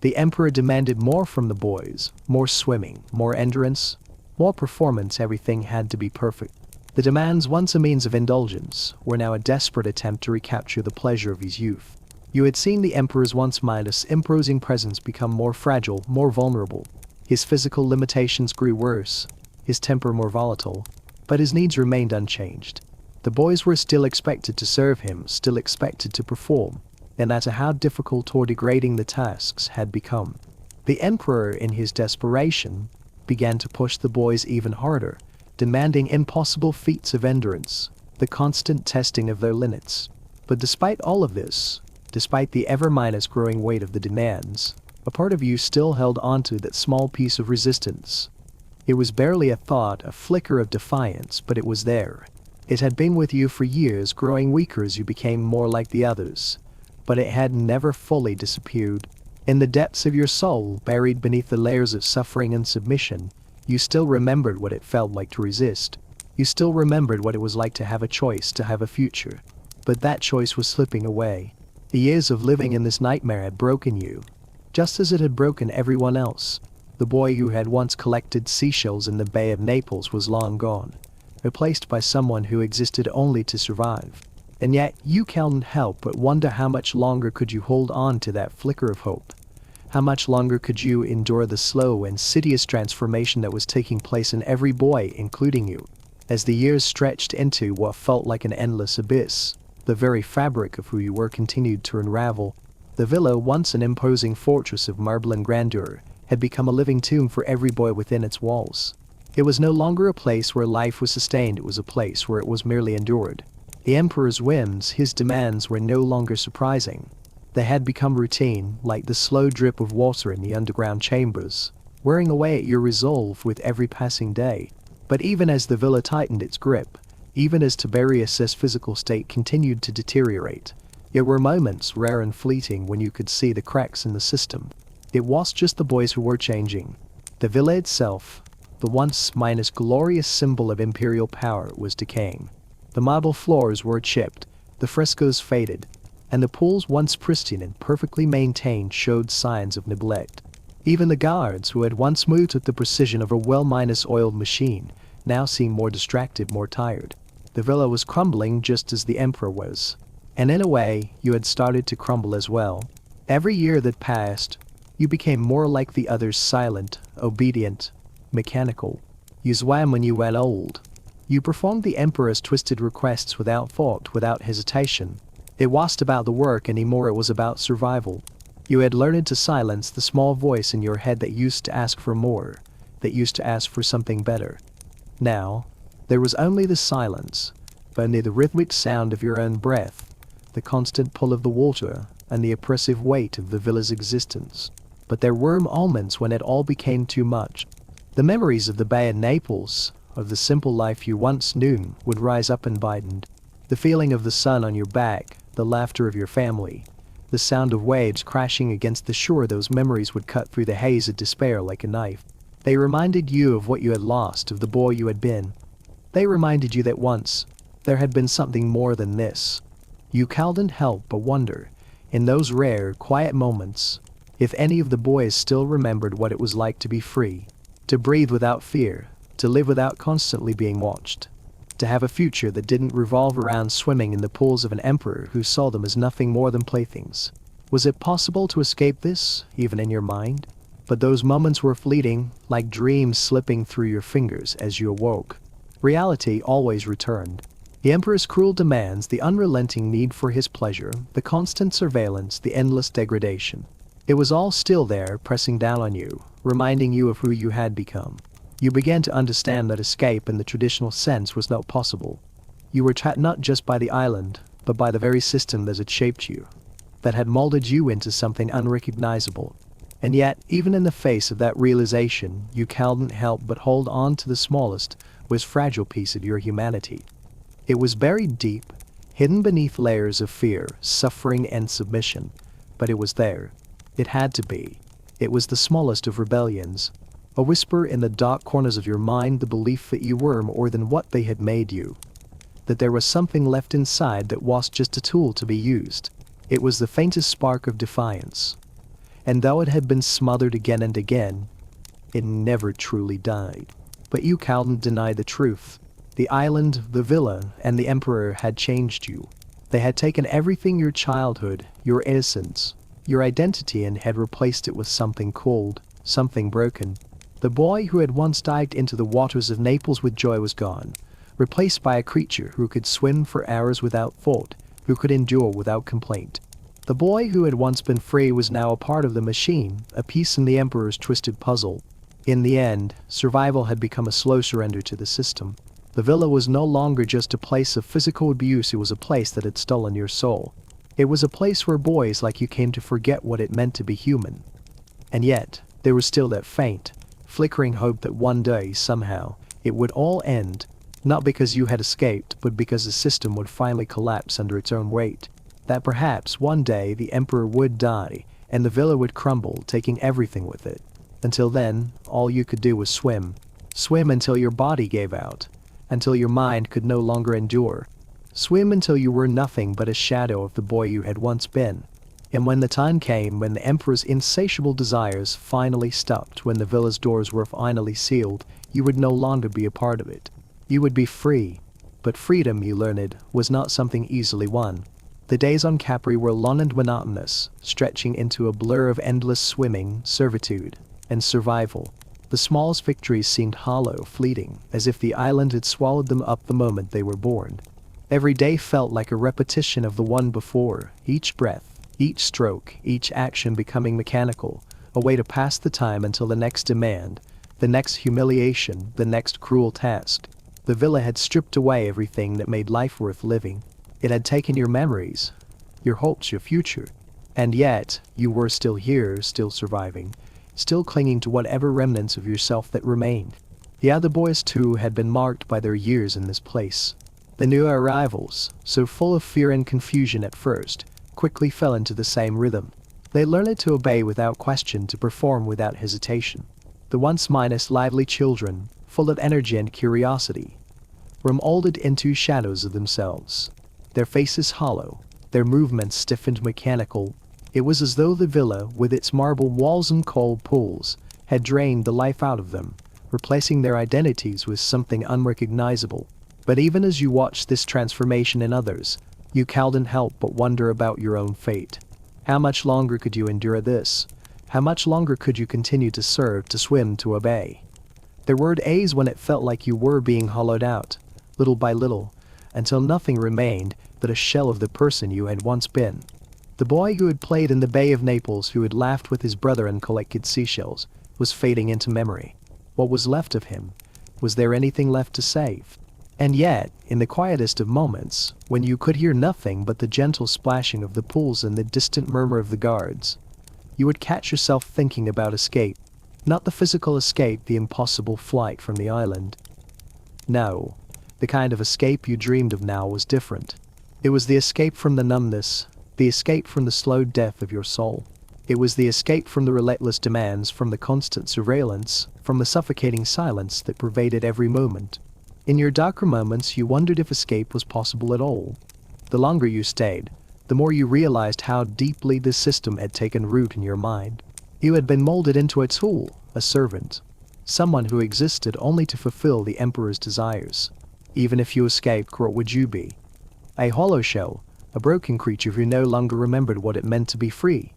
The emperor demanded more from the boys, more swimming, more endurance, more performance. Everything had to be perfect. The demands, once a means of indulgence, were now a desperate attempt to recapture the pleasure of his youth. You had seen the emperor's once mindless, imposing presence become more fragile, more vulnerable. His physical limitations grew worse, his temper more volatile, but his needs remained unchanged. The boys were still expected to serve him, still expected to perform, no matter how difficult or degrading the tasks had become. The emperor, in his desperation, began to push the boys even harder, demanding impossible feats of endurance, the constant testing of their limits. But despite all of this, despite the ever-minus growing weight of the demands, a part of you still held onto that small piece of resistance. It was barely a thought, a flicker of defiance, but it was there. It had been with you for years, growing weaker as you became more like the others. But it had never fully disappeared. In the depths of your soul, buried beneath the layers of suffering and submission, you still remembered what it felt like to resist. You still remembered what it was like to have a choice, to have a future. But that choice was slipping away. The years of living in this nightmare had broken you, just as it had broken everyone else. The boy who had once collected seashells in the Bay of Naples was long gone, replaced by someone who existed only to survive. And yet, you couldn't help but wonder how much longer could you hold on to that flicker of hope? How much longer could you endure the slow, insidious transformation that was taking place in every boy, including you? As the years stretched into what felt like an endless abyss, the very fabric of who you were continued to unravel. The villa, once an imposing fortress of marble and grandeur, had become a living tomb for every boy within its walls. It was no longer a place where life was sustained, it was a place where it was merely endured. The emperor's whims, his demands, were no longer surprising. They had become routine, like the slow drip of water in the underground chambers, wearing away at your resolve with every passing day. But even as the villa tightened its grip, even as Tiberius's physical state continued to deteriorate, there were moments, rare and fleeting, when you could see the cracks in the system. It wasn't just the boys who were changing. The villa itself, the once glorious symbol of imperial power, was decaying. The marble floors were chipped, the frescoes faded, and the pools, once pristine and perfectly maintained, showed signs of neglect. Even the guards, who had once moved with the precision of a well-oiled machine, now seemed more distracted, more tired. The villa was crumbling just as the emperor was. And in a way, you had started to crumble as well. Every year that passed, you became more like the others, silent, obedient, mechanical. You swam when you went old. You performed the emperor's twisted requests without thought, without hesitation. It wasn't about the work anymore, it was about survival. You had learned to silence the small voice in your head that used to ask for more, that used to ask for something better. Now, there was only the silence, only the rhythmic sound of your own breath, the constant pull of the water, and the oppressive weight of the villa's existence. But there were moments when it all became too much. The memories of the Bay of Naples, of the simple life you once knew, would rise up and bite. The feeling of the sun on your back, the laughter of your family, the sound of waves crashing against the shore, those memories would cut through the haze of despair like a knife. They reminded you of what you had lost, of the boy you had been. They reminded you that once, there had been something more than this. You couldn't help but wonder, in those rare, quiet moments, if any of the boys still remembered what it was like to be free, to breathe without fear, to live without constantly being watched, to have a future that didn't revolve around swimming in the pools of an emperor who saw them as nothing more than playthings. Was it possible to escape this, even in your mind? But those moments were fleeting, like dreams slipping through your fingers as you awoke. Reality always returned. The emperor's cruel demands, the unrelenting need for his pleasure, the constant surveillance, the endless degradation. It was all still there, pressing down on you, reminding you of who you had become. You began to understand that escape in the traditional sense was not possible. You were trapped not just by the island, but by the very system that had shaped you, that had molded you into something unrecognizable. And yet, even in the face of that realization, you couldn't help but hold on to the smallest, most fragile piece of your humanity. It was buried deep, hidden beneath layers of fear, suffering and submission. But it was there. It had to be. It was the smallest of rebellions. A whisper in the dark corners of your mind, the belief that you were more than what they had made you. That there was something left inside that was just a tool to be used. It was the faintest spark of defiance. And though it had been smothered again and again, it never truly died. But you couldn't deny the truth. The island, the villa, and the emperor had changed you. They had taken everything, your childhood, your innocence, your identity, and had replaced it with something cold, something broken. The boy who had once dived into the waters of Naples with joy was gone, replaced by a creature who could swim for hours without thought, who could endure without complaint. The boy who had once been free was now a part of the machine, a piece in the emperor's twisted puzzle. In the end, survival had become a slow surrender to the system. The villa was no longer just a place of physical abuse, it was a place that had stolen your soul. It was a place where boys like you came to forget what it meant to be human. And yet, there was still that faint, flickering hope that one day, somehow, it would all end, not because you had escaped, but because the system would finally collapse under its own weight. That perhaps one day the emperor would die, and the villa would crumble, taking everything with it. Until then, all you could do was swim. Swim until your body gave out. Until your mind could no longer endure. Swim until you were nothing but a shadow of the boy you had once been. And when the time came, when the emperor's insatiable desires finally stopped, when the villa's doors were finally sealed, you would no longer be a part of it. You would be free. But freedom, you learned, was not something easily won. The days on Capri were long and monotonous, stretching into a blur of endless swimming, servitude, and survival. The smallest victories seemed hollow, fleeting, as if the island had swallowed them up the moment they were born. Every day felt like a repetition of the one before, each breath, each stroke, each action becoming mechanical, a way to pass the time until the next demand, the next humiliation, the next cruel task. The villa had stripped away everything that made life worth living. It had taken your memories, your hopes, your future. And yet, you were still here, still surviving, still clinging to whatever remnants of yourself that remained. The other boys too had been marked by their years in this place. The new arrivals, so full of fear and confusion at first, quickly fell into the same rhythm. They learned to obey without question, to perform without hesitation. The once lively children, full of energy and curiosity, were molded into shadows of themselves. Their faces hollow, their movements stiff and mechanical. It was as though the villa, with its marble walls and cold pools, had drained the life out of them, replacing their identities with something unrecognizable. But even as you watched this transformation in others, you couldn't help but wonder about your own fate. How much longer could you endure this? How much longer could you continue to serve, to swim, to obey? There were days when it felt like you were being hollowed out, little by little, until nothing remained but a shell of the person you had once been. The boy who had played in the Bay of Naples, who had laughed with his brother and collected seashells, was fading into memory. What was left of him? Was there anything left to save? And yet, in the quietest of moments, when you could hear nothing but the gentle splashing of the pools and the distant murmur of the guards, you would catch yourself thinking about escape. Not the physical escape, the impossible flight from the island. No, the kind of escape you dreamed of now was different. It was the escape from the numbness, the escape from the slow death of your soul. It was the escape from the relentless demands, from the constant surveillance, from the suffocating silence that pervaded every moment. In your darker moments, you wondered if escape was possible at all. The longer you stayed, the more you realized how deeply this system had taken root in your mind. You had been molded into a tool, a servant, someone who existed only to fulfill the emperor's desires. Even if you escaped, what would you be? A hollow shell, a broken creature who no longer remembered what it meant to be free.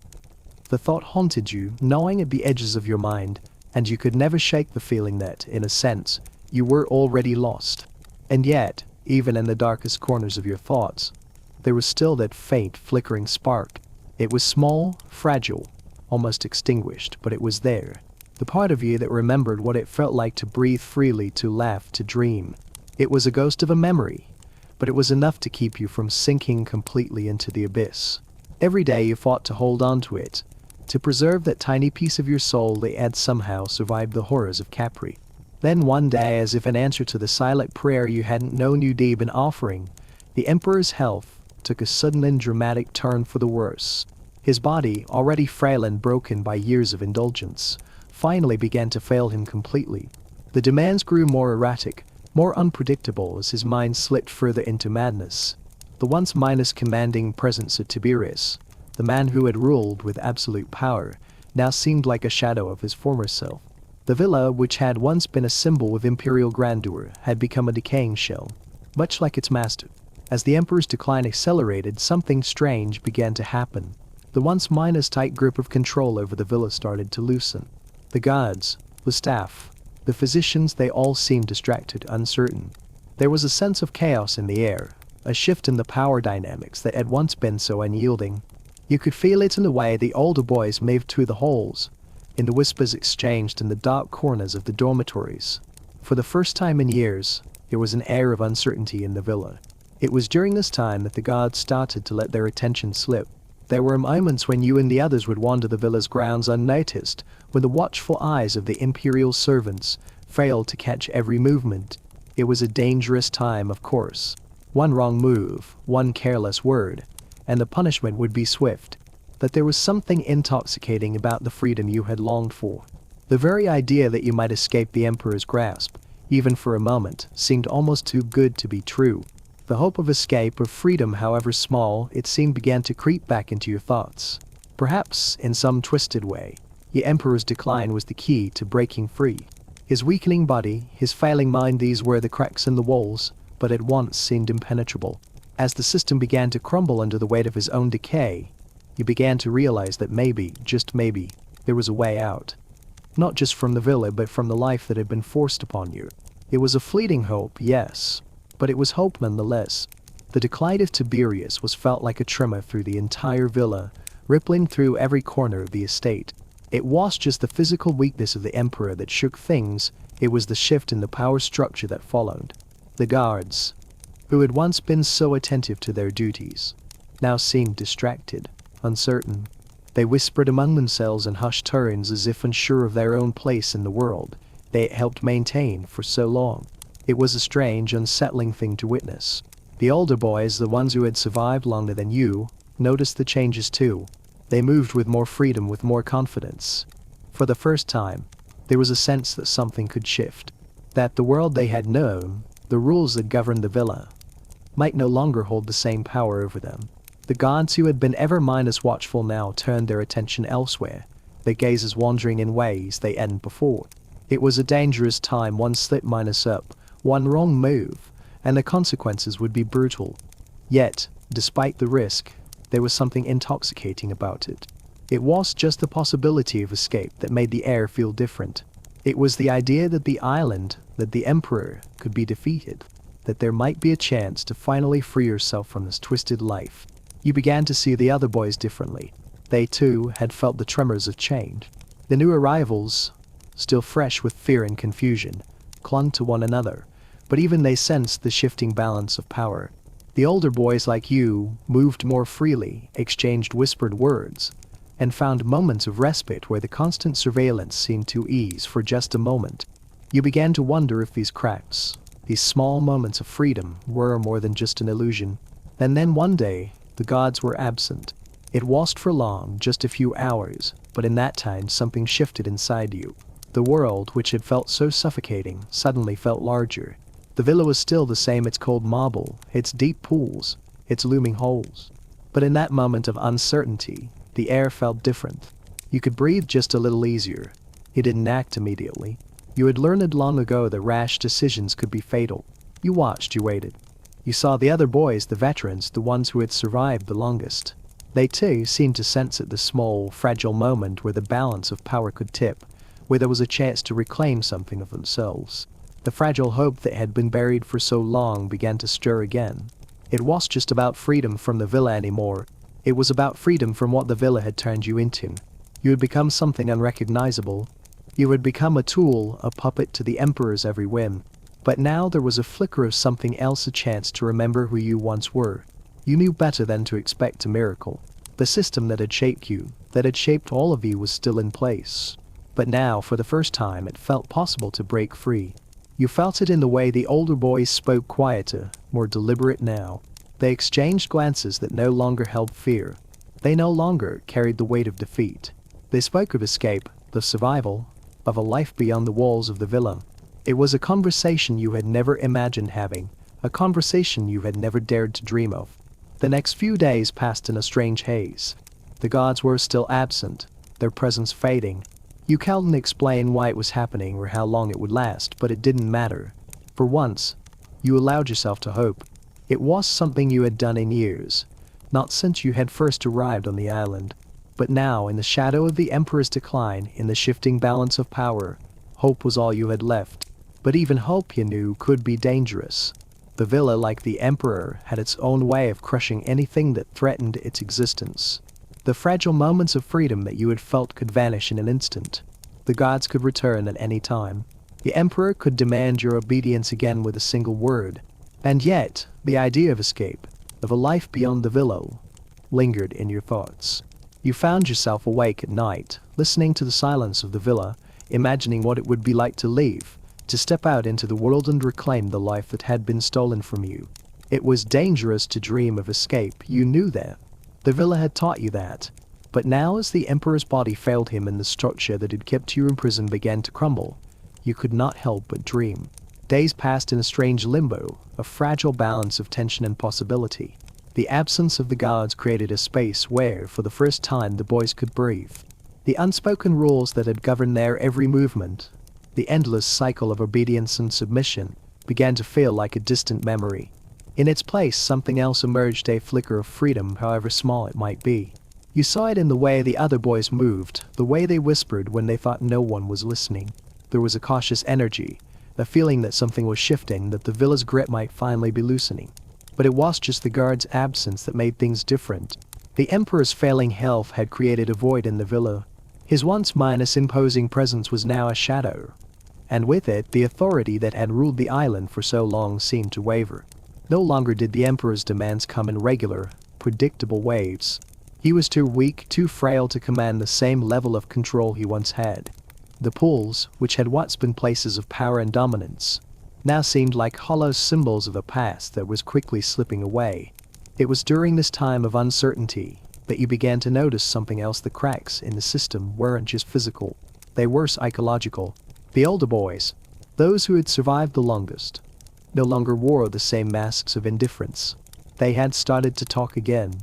The thought haunted you, gnawing at the edges of your mind, and you could never shake the feeling that, in a sense, you were already lost. And yet, even in the darkest corners of your thoughts, there was still that faint, flickering spark. It was small, fragile, almost extinguished, but it was there. The part of you that remembered what it felt like to breathe freely, to laugh, to dream. It was a ghost of a memory, but it was enough to keep you from sinking completely into the abyss. Every day you fought to hold on to it, to preserve that tiny piece of your soul that had somehow survived the horrors of Capri. Then one day, as if in answer to the silent prayer you hadn't known you'd been offering, The emperor's health took a sudden and dramatic turn for the worse. His body, already frail and broken by years of indulgence, finally began to fail him completely. The demands grew more erratic, more unpredictable as his mind slipped further into madness. The once commanding presence of Tiberius, the man who had ruled with absolute power, now seemed like a shadow of his former self. The villa, which had once been a symbol of imperial grandeur, had become a decaying shell, much like its master. As the emperor's decline accelerated, something strange began to happen. The once tight grip of control over the villa started to loosen. The guards, the staff, the physicians, they all seemed distracted, uncertain. There was a sense of chaos in the air, a shift in the power dynamics that had once been so unyielding. You could feel it in the way the older boys moved through the halls, in the whispers exchanged in the dark corners of the dormitories. For the first time in years, there was an air of uncertainty in the villa. It was during this time that the guards started to let their attention slip. There were moments when you and the others would wander the villa's grounds unnoticed, when the watchful eyes of the imperial servants failed to catch every movement. It was a dangerous time, of course. One wrong move, one careless word, and the punishment would be swift. But there was something intoxicating about the freedom you had longed for. The very idea that you might escape the emperor's grasp, even for a moment, seemed almost too good to be true. The hope of escape, of freedom, however small, it seemed began to creep back into your thoughts. Perhaps, in some twisted way, the emperor's decline was the key to breaking free. His weakening body, his failing mind, these were the cracks in the walls, but at once seemed impenetrable. As the system began to crumble under the weight of his own decay, you began to realize that maybe, just maybe, there was a way out. Not just from the villa, but from the life that had been forced upon you. It was a fleeting hope, yes, but it was hope nonetheless. The decline of Tiberius was felt like a tremor through the entire villa, rippling through every corner of the estate. It wasn't just the physical weakness of the emperor that shook things, it was the shift in the power structure that followed. The guards, who had once been so attentive to their duties, now seemed distracted, uncertain. They whispered among themselves in hushed tones as if unsure of their own place in the world they had helped maintain for so long. It was a strange, unsettling thing to witness. The older boys, the ones who had survived longer than you, noticed the changes too. They moved with more freedom, with more confidence. For the first time, there was a sense that something could shift. That the world they had known, the rules that governed the villa, might no longer hold the same power over them. The guards who had been ever watchful now turned their attention elsewhere, their gazes wandering in ways they hadn't before. It was a dangerous time. One slip up, one wrong move, and the consequences would be brutal. Yet, despite the risk, there was something intoxicating about it. It was just the possibility of escape that made the air feel different. It was the idea that the island, that the emperor, could be defeated, that there might be a chance to finally free yourself from this twisted life. You began to see the other boys differently. They too had felt the tremors of change. The new arrivals, still fresh with fear and confusion, clung to one another, but even they sensed the shifting balance of power. The older boys like you moved more freely, exchanged whispered words, and found moments of respite where the constant surveillance seemed to ease for just a moment. You began to wonder if these cracks, these small moments of freedom, were more than just an illusion. And then one day, the gods were absent. It wasn't for long, just a few hours, but in that time something shifted inside you. The world, which had felt so suffocating, suddenly felt larger. The villa was still the same, its cold marble, its deep pools, its looming holes. But in that moment of uncertainty, the air felt different. You could breathe just a little easier. You didn't act immediately. You had learned long ago that rash decisions could be fatal. You watched, you waited. You saw the other boys, the veterans, the ones who had survived the longest. They too seemed to sense at the small, fragile moment where the balance of power could tip, where there was a chance to reclaim something of themselves. The fragile hope that had been buried for so long began to stir again. It wasn't just about freedom from the villa anymore. It was about freedom from what the villa had turned you into. You had become something unrecognizable. You had become a tool, a puppet to the emperor's every whim. But now there was a flicker of something else, a chance to remember who you once were. You knew better than to expect a miracle. The system that had shaped you, that had shaped all of you, was still in place. But now, for the first time, it felt possible to break free. You felt it in the way the older boys spoke, quieter, more deliberate now. They exchanged glances that no longer held fear. They no longer carried the weight of defeat. They spoke of escape, the survival, of a life beyond the walls of the villa. It was a conversation you had never imagined having, a conversation you had never dared to dream of. The next few days passed in a strange haze. The gods were still absent, their presence fading. You couldn't explain why it was happening or how long it would last, but it didn't matter. For once, you allowed yourself to hope. It was something you had done in years, not since you had first arrived on the island. But now, in the shadow of the Emperor's decline, in the shifting balance of power, hope was all you had left. But even hope, you knew, could be dangerous. The villa, like the Emperor, had its own way of crushing anything that threatened its existence. The fragile moments of freedom that you had felt could vanish in an instant. The gods could return at any time. The Emperor could demand your obedience again with a single word. And yet, the idea of escape, of a life beyond the villa, lingered in your thoughts. You found yourself awake at night, listening to the silence of the villa, imagining what it would be like to leave, to step out into the world and reclaim the life that had been stolen from you. It was dangerous to dream of escape, you knew that. The villa had taught you that. But now, as the Emperor's body failed him and the structure that had kept you imprisoned began to crumble, you could not help but dream. Days passed in a strange limbo, a fragile balance of tension and possibility. The absence of the gods created a space where, for the first time, the boys could breathe. The unspoken rules that had governed their every movement, the endless cycle of obedience and submission, began to feel like a distant memory. In its place, something else emerged, a flicker of freedom, however small it might be. You saw it in the way the other boys moved, the way they whispered when they thought no one was listening. There was a cautious energy, a feeling that something was shifting, that the villa's grip might finally be loosening. But it was just the guard's absence that made things different. The Emperor's failing health had created a void in the villa. His once imposing presence was now a shadow. And with it, the authority that had ruled the island for so long seemed to waver. No longer did the Emperor's demands come in regular, predictable waves. He was too weak, too frail to command the same level of control he once had. The pools, which had once been places of power and dominance, now seemed like hollow symbols of a past that was quickly slipping away. It was during this time of uncertainty that you began to notice something else. The cracks in the system weren't just physical, they were psychological. The older boys, those who had survived the longest, no longer wore the same masks of indifference. They had started to talk again.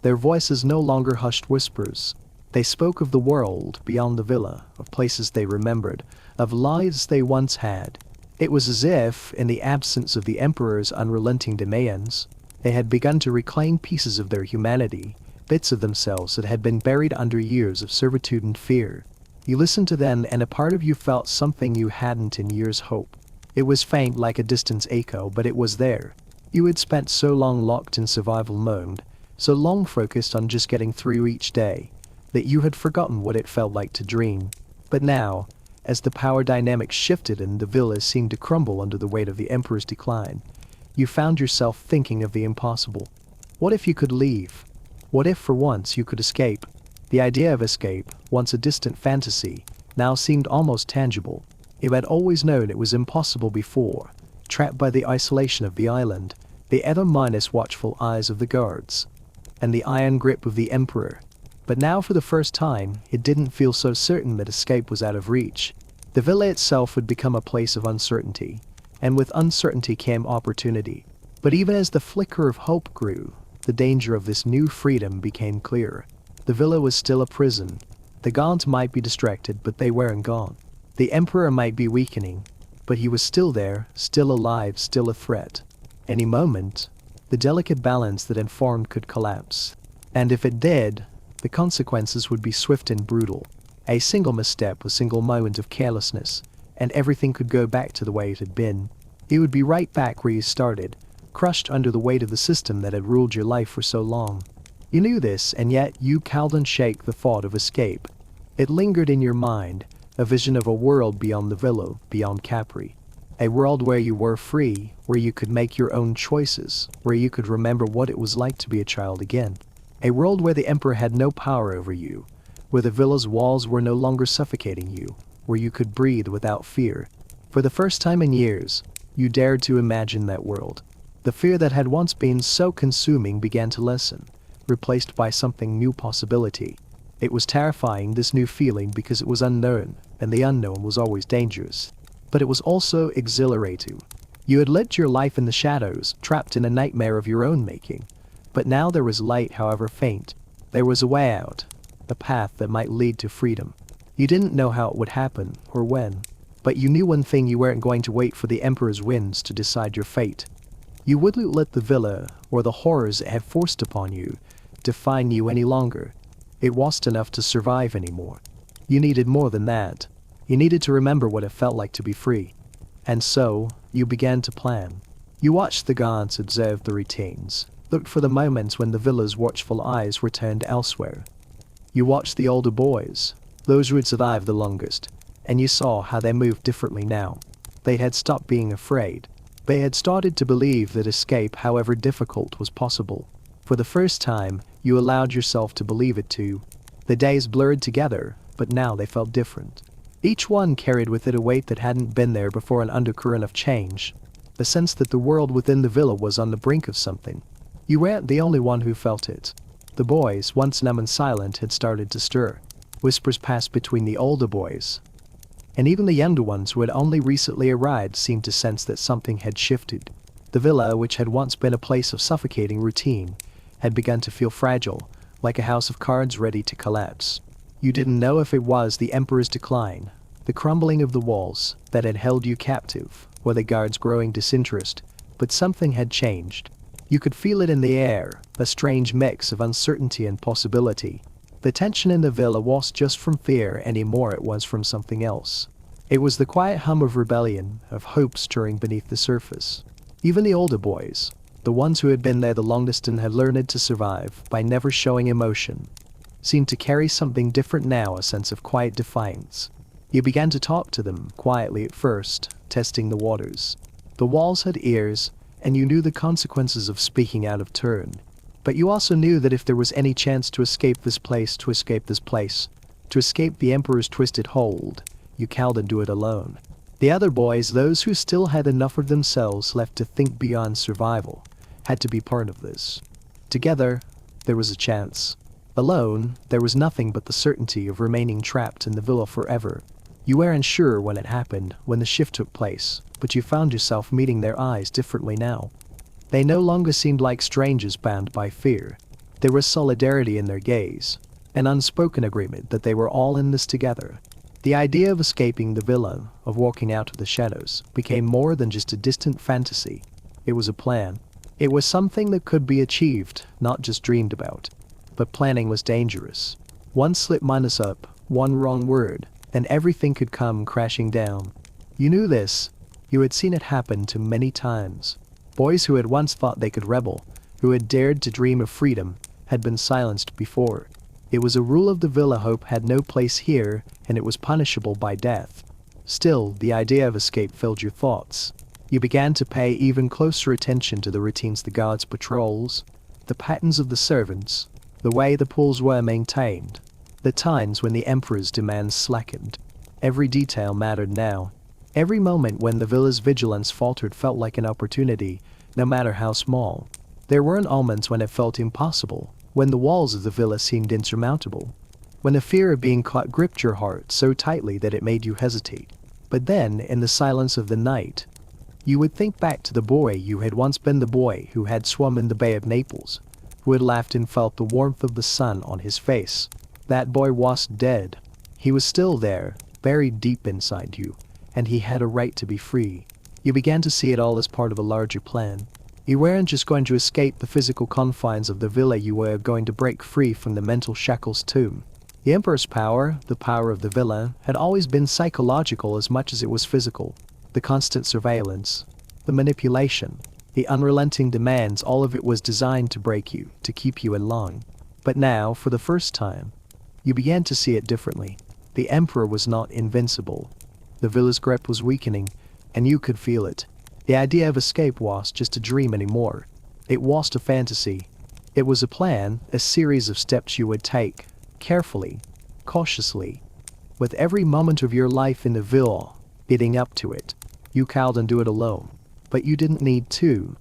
Their voices no longer hushed whispers. They spoke of the world beyond the villa, of places they remembered, of lives they once had. It was as if, in the absence of the Emperor's unrelenting demands, they had begun to reclaim pieces of their humanity, bits of themselves that had been buried under years of servitude and fear. You listened to them, and a part of you felt something you hadn't in years: hope. It was faint, like a distant echo, but it was there. You had spent so long locked in survival mode, so long focused on just getting through each day, that you had forgotten what it felt like to dream. But now, as the power dynamics shifted and the villa seemed to crumble under the weight of the Emperor's decline, you found yourself thinking of the impossible. What if you could leave? What if for once you could escape? The idea of escape, once a distant fantasy, now seemed almost tangible. You had always known it was impossible before, trapped by the isolation of the island, the ever-minus watchful eyes of the guards, and the iron grip of the Emperor. But now, for the first time, it didn't feel so certain that escape was out of reach. The villa itself would become a place of uncertainty, and with uncertainty came opportunity. But even as the flicker of hope grew, the danger of this new freedom became clear. The villa was still a prison. The gods might be distracted, but they weren't gone. The Emperor might be weakening, but he was still there, still alive, still a threat. Any moment, the delicate balance that had formed could collapse. And if it did, the consequences would be swift and brutal. A single misstep, a single moment of carelessness, and everything could go back to the way it had been. You would be right back where you started, crushed under the weight of the system that had ruled your life for so long. You knew this, and yet you couldn't shake the thought of escape. It lingered in your mind, a vision of a world beyond the villa, beyond Capri. A world where you were free, where you could make your own choices, where you could remember what it was like to be a child again. A world where the Emperor had no power over you, where the villa's walls were no longer suffocating you, where you could breathe without fear. For the first time in years, you dared to imagine that world. The fear that had once been so consuming began to lessen, replaced by something new possibility. It was terrifying, this new feeling, because it was unknown, and the unknown was always dangerous. But it was also exhilarating. You had lived your life in the shadows, trapped in a nightmare of your own making. But now there was light, however faint. There was a way out, a path that might lead to freedom. You didn't know how it would happen, or when. But you knew one thing: you weren't going to wait for the Emperor's winds to decide your fate. You wouldn't let the villa, or the horrors it had forced upon you, define you any longer. It wasn't enough to survive anymore. You needed more than that. You needed to remember what it felt like to be free. And so, you began to plan. You watched the gods, observed the routines, looked for the moments when the villa's watchful eyes were turned elsewhere. You watched the older boys, those who had survived the longest, and you saw how they moved differently now. They had stopped being afraid. They had started to believe that escape, however difficult, was possible. For the first time, you allowed yourself to believe it too. The days blurred together, but now they felt different. Each one carried with it a weight that hadn't been there before, an undercurrent of change. The sense that the world within the villa was on the brink of something. You weren't the only one who felt it. The boys, once numb and silent, had started to stir. Whispers passed between the older boys. And even the younger ones who had only recently arrived seemed to sense that something had shifted. The villa, which had once been a place of suffocating routine, had begun to feel fragile, like a house of cards ready to collapse. You didn't know if it was the Emperor's decline, the crumbling of the walls that had held you captive, or the guards' growing disinterest, but something had changed. You could feel it in the air, a strange mix of uncertainty and possibility. The tension in the villa wasn't just from fear anymore, it was from something else. It was the quiet hum of rebellion, of hope stirring beneath the surface. Even the older boys, the ones who had been there the longest and had learned to survive by never showing emotion, seemed to carry something different now, a sense of quiet defiance. You began to talk to them, quietly at first, testing the waters. The walls had ears, and you knew the consequences of speaking out of turn. But you also knew that if there was any chance to escape this place, to escape the Emperor's twisted hold, you couldn't do it alone. The other boys, those who still had enough of themselves left to think beyond survival, had to be part of this. Together, there was a chance. Alone, there was nothing but the certainty of remaining trapped in the villa forever. You weren't sure when it happened, when the shift took place, but you found yourself meeting their eyes differently now. They no longer seemed like strangers bound by fear. There was solidarity in their gaze, an unspoken agreement that they were all in this together. The idea of escaping the villa, of walking out of the shadows, became more than just a distant fantasy. It was a plan. It was something that could be achieved, not just dreamed about. But planning was dangerous. One slip minus up, one wrong word, and everything could come crashing down. You knew this. You had seen it happen too many times. Boys who had once thought they could rebel, who had dared to dream of freedom, had been silenced before. It was a rule of the villa: hope had no place here, and it was punishable by death. Still, the idea of escape filled your thoughts. You began to pay even closer attention to the routines, the guards' patrols, the patterns of the servants, the way the pools were maintained, the times when the Emperor's demands slackened. Every detail mattered now. Every moment when the villa's vigilance faltered felt like an opportunity, no matter how small. There weren't moments when it felt impossible, when the walls of the villa seemed insurmountable, when the fear of being caught gripped your heart so tightly that it made you hesitate. But then, in the silence of the night, you would think back to the boy you had once been, the boy who had swum in the Bay of Naples, who had laughed and felt the warmth of the sun on his face. That boy wasn't dead. He was still there, buried deep inside you, and he had a right to be free. You began to see it all as part of a larger plan. You weren't just going to escape the physical confines of the villa, you were going to break free from the mental shackles too. The Emperor's power, the power of the villa, had always been psychological as much as it was physical. The constant surveillance, the manipulation, the unrelenting demands, all of it was designed to break you, to keep you in line. But now, for the first time, you began to see it differently. The Emperor was not invincible. The villa's grip was weakening, and you could feel it. The idea of escape wasn't just a dream anymore. It wasn't a fantasy. It was a plan, a series of steps you would take, carefully, cautiously, with every moment of your life in the villa leading up to it. You couldn't do it alone, but you didn't need to.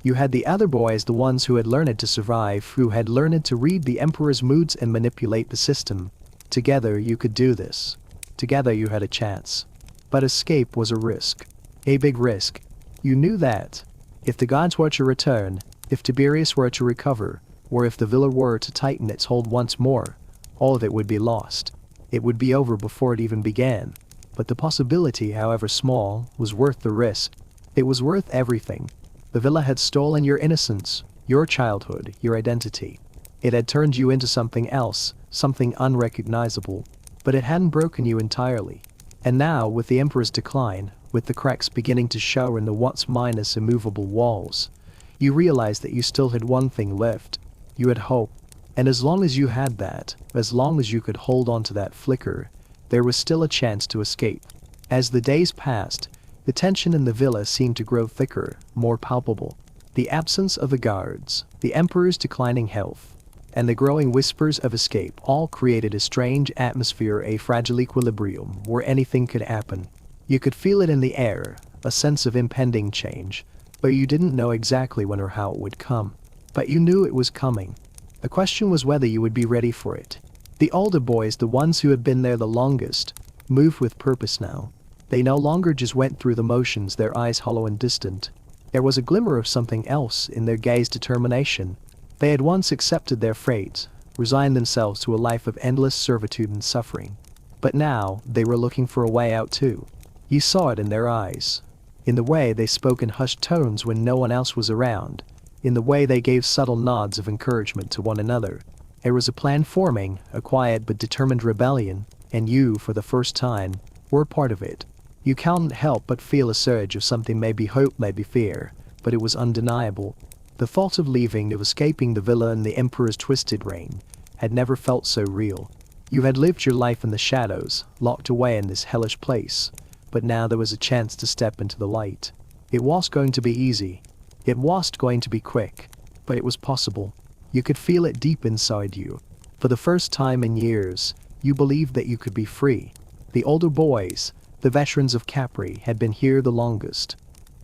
You had the other boys, the ones who had learned to survive, who had learned to read the emperor's moods and manipulate the system. Together you could do this. Together you had a chance. But escape was a risk. A big risk. You knew that. If the gods were to return, if Tiberius were to recover, or if the villa were to tighten its hold once more, all of it would be lost. It would be over before it even began. But the possibility, however small, was worth the risk. It was worth everything. The villa had stolen your innocence, your childhood, your identity. It had turned you into something else, something unrecognizable. But it hadn't broken you entirely. And now, with the emperor's decline, with the cracks beginning to show in the once minus immovable walls, you realized that you still had one thing left. You had hope. And as long as you had that, as long as you could hold on to that flicker, there was still a chance to escape. As the days passed, the tension in the villa seemed to grow thicker, more palpable. The absence of the guards, the emperor's declining health, and the growing whispers of escape all created a strange atmosphere, a fragile equilibrium where anything could happen. You could feel it in the air, a sense of impending change, but you didn't know exactly when or how it would come. But you knew it was coming. The question was whether you would be ready for it. The older boys, the ones who had been there the longest, moved with purpose now. They no longer just went through the motions, their eyes hollow and distant. There was a glimmer of something else in their gaze, determination. They had once accepted their fate, resigned themselves to a life of endless servitude and suffering. But now, they were looking for a way out too. You saw it in their eyes. In the way they spoke in hushed tones when no one else was around. In the way they gave subtle nods of encouragement to one another. There was a plan forming, a quiet but determined rebellion, and you, for the first time, were part of it. You couldn't help but feel a surge of something, maybe hope, maybe fear, but it was undeniable. The thought of leaving, of escaping the villa and the emperor's twisted reign, had never felt so real. You had lived your life in the shadows, locked away in this hellish place, but now there was a chance to step into the light. It was going to be easy. It wasn't going to be quick, but it was possible. You could feel it deep inside you. For the first time in years, you believed that you could be free. The older boys, the veterans of Capri, had been here the longest.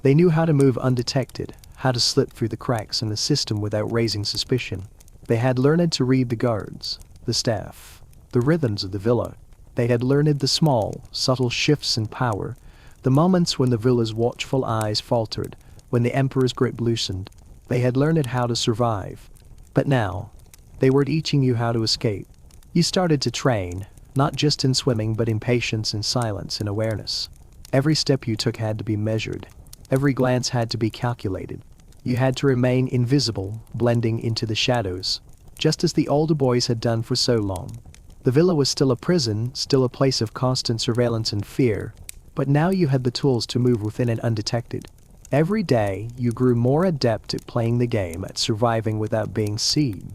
They knew how to move undetected, how to slip through the cracks in the system without raising suspicion. They had learned to read the guards, the staff, the rhythms of the villa. They had learned the small, subtle shifts in power, the moments when the villa's watchful eyes faltered, when the emperor's grip loosened. They had learned how to survive. But now, they were teaching you how to escape. You started to train, not just in swimming but in patience, in silence, in awareness. Every step you took had to be measured. Every glance had to be calculated. You had to remain invisible, blending into the shadows, just as the older boys had done for so long. The villa was still a prison, still a place of constant surveillance and fear, but now you had the tools to move within it undetected. Every day, you grew more adept at playing the game, at surviving without being seen,